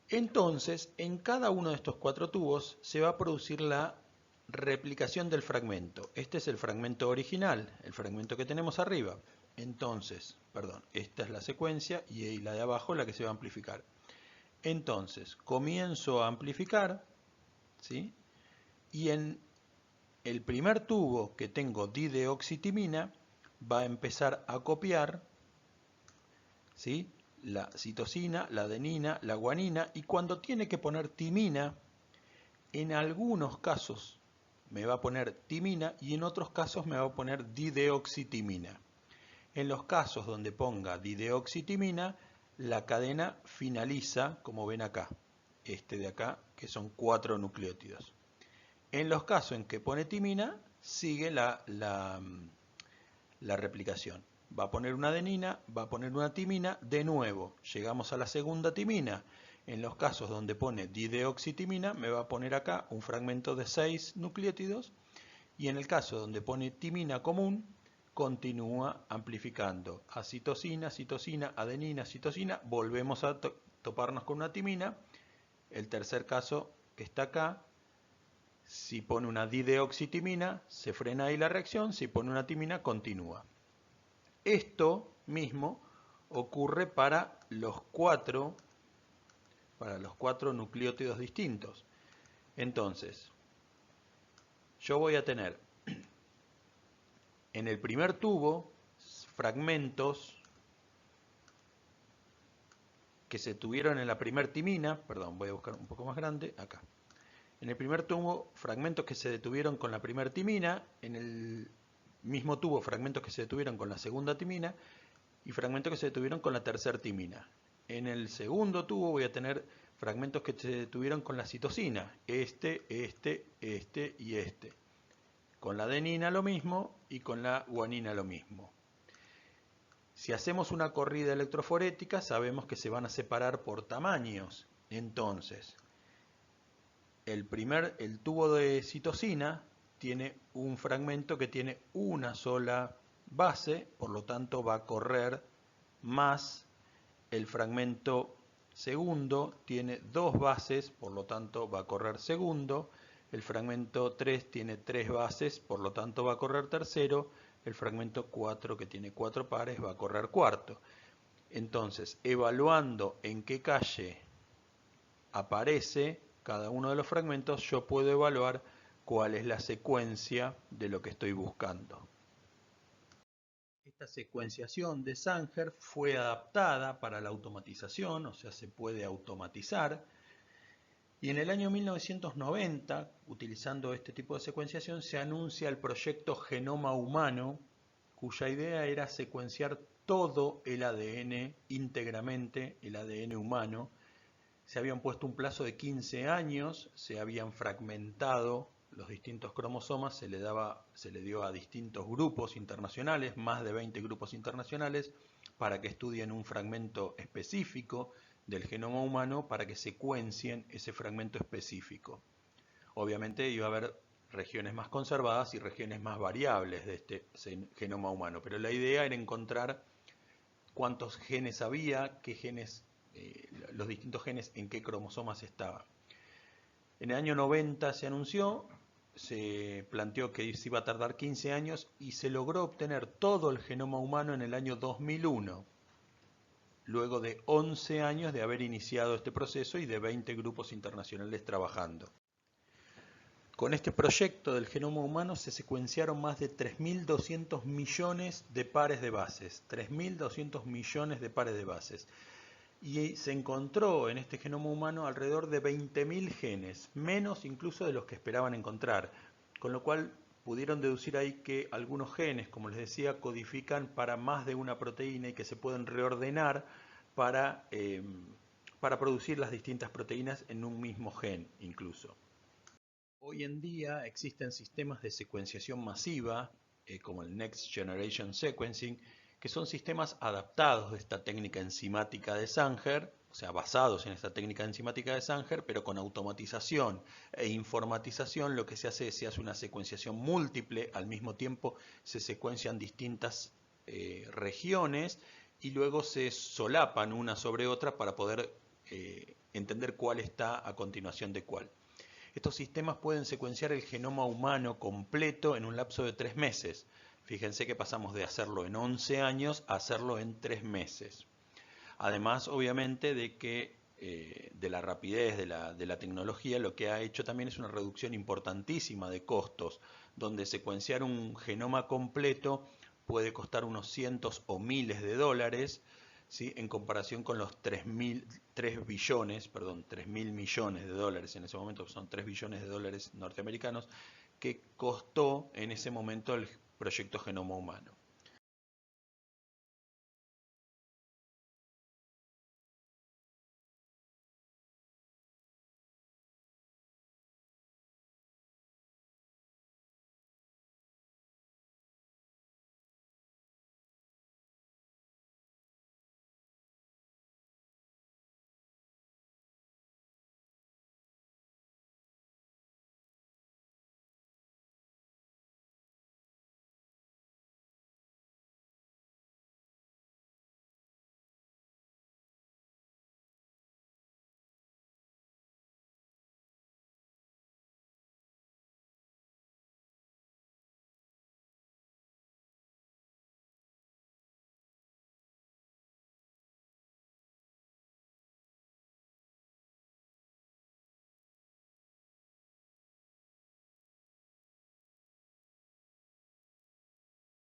Entonces, en cada uno de estos 4 tubos se va a producir la replicación del fragmento. Este es el fragmento original, el fragmento que tenemos arriba. Entonces, esta es la secuencia y la de abajo la que se va a amplificar. Entonces, comienzo a amplificar, ¿sí? Y en el primer tubo que tengo dideoxitimina va a empezar a copiar, ¿sí?, la citosina, la adenina, la guanina, y cuando tiene que poner timina, en algunos casos me va a poner timina y en otros casos me va a poner dideoxitimina. En los casos donde ponga dideoxitimina, la cadena finaliza, como ven acá, este de acá, que son 4 nucleótidos. En los casos en que pone timina, sigue la replicación. Va a poner una adenina, va a poner una timina, de nuevo, llegamos a la segunda timina. En los casos donde pone dideoxitimina, me va a poner acá un fragmento de 6 nucleótidos, y en el caso donde pone timina común, continúa amplificando a citosina, citosina, adenina, citosina, volvemos a toparnos con una timina. El tercer caso que está acá, si pone una dideoxitimina, se frena ahí la reacción, si pone una timina, continúa. Esto mismo ocurre para los 4 nucleótidos distintos. Entonces, yo voy a tener en el primer tubo fragmentos que se tuvieron en la primer timina, perdón, voy a buscar un poco más grande, acá. En el primer tubo, fragmentos que se detuvieron con la primera timina, en el mismo tubo, fragmentos que se detuvieron con la segunda timina y fragmentos que se detuvieron con la tercera timina. En el segundo tubo voy a tener fragmentos que se detuvieron con la citosina, este y este. Con la adenina lo mismo y con la guanina lo mismo. Si hacemos una corrida electroforética, sabemos que se van a separar por tamaños. Entonces, el tubo de citosina tiene un fragmento que tiene una sola base, por lo tanto va a correr más. El fragmento segundo tiene dos bases, por lo tanto va a correr segundo. El fragmento 3 tiene tres bases, por lo tanto va a correr tercero. El fragmento 4, que tiene cuatro pares, va a correr cuarto. Entonces, evaluando en qué calle aparece cada uno de los fragmentos, yo puedo evaluar cuál es la secuencia de lo que estoy buscando. Esta secuenciación de Sanger fue adaptada para la automatización, o sea, se puede automatizar. Y en el año 1990, utilizando este tipo de secuenciación, se anuncia el proyecto Genoma Humano, cuya idea era secuenciar todo el ADN íntegramente, el ADN humano. Se habían puesto un plazo de 15 años, se habían fragmentado los distintos cromosomas, se le dio a distintos grupos internacionales, más de 20 grupos internacionales, para que estudien un fragmento específico del genoma humano para que secuencien ese fragmento específico. Obviamente iba a haber regiones más conservadas y regiones más variables de este genoma humano, pero la idea era encontrar cuántos genes había, qué genes, los distintos genes en qué cromosomas estaban. En el año 90 se anunció, se planteó que se iba a tardar 15 años y se logró obtener todo el genoma humano en el año 2001, luego de 11 años de haber iniciado este proceso y de 20 grupos internacionales trabajando. Con este proyecto del genoma humano se secuenciaron más de 3.200 millones de pares de bases. 3.200 millones de pares de bases. Y se encontró en este genoma humano alrededor de 20.000 genes, menos incluso de los que esperaban encontrar. Con lo cual pudieron deducir ahí que algunos genes, como les decía, codifican para más de una proteína y que se pueden reordenar para producir las distintas proteínas en un mismo gen incluso. Hoy en día existen sistemas de secuenciación masiva, como el Next Generation Sequencing, que son sistemas adaptados de esta técnica enzimática de Sanger, o sea, basados en esta técnica enzimática de Sanger, pero con automatización e informatización. Lo que se hace una secuenciación múltiple, al mismo tiempo se secuencian distintas regiones y luego se solapan una sobre otra para poder entender cuál está a continuación de cuál. Estos sistemas pueden secuenciar el genoma humano completo en un lapso de 3 meses. Fíjense que pasamos de hacerlo en 11 años a hacerlo en 3 meses. Además, obviamente, de la rapidez de la tecnología, lo que ha hecho también es una reducción importantísima de costos, donde secuenciar un genoma completo puede costar unos cientos o miles de dólares, ¿sí? En comparación con los 3 mil millones de dólares, en ese momento son 3 billones de dólares norteamericanos, que costó en ese momento el proyecto Genoma Humano.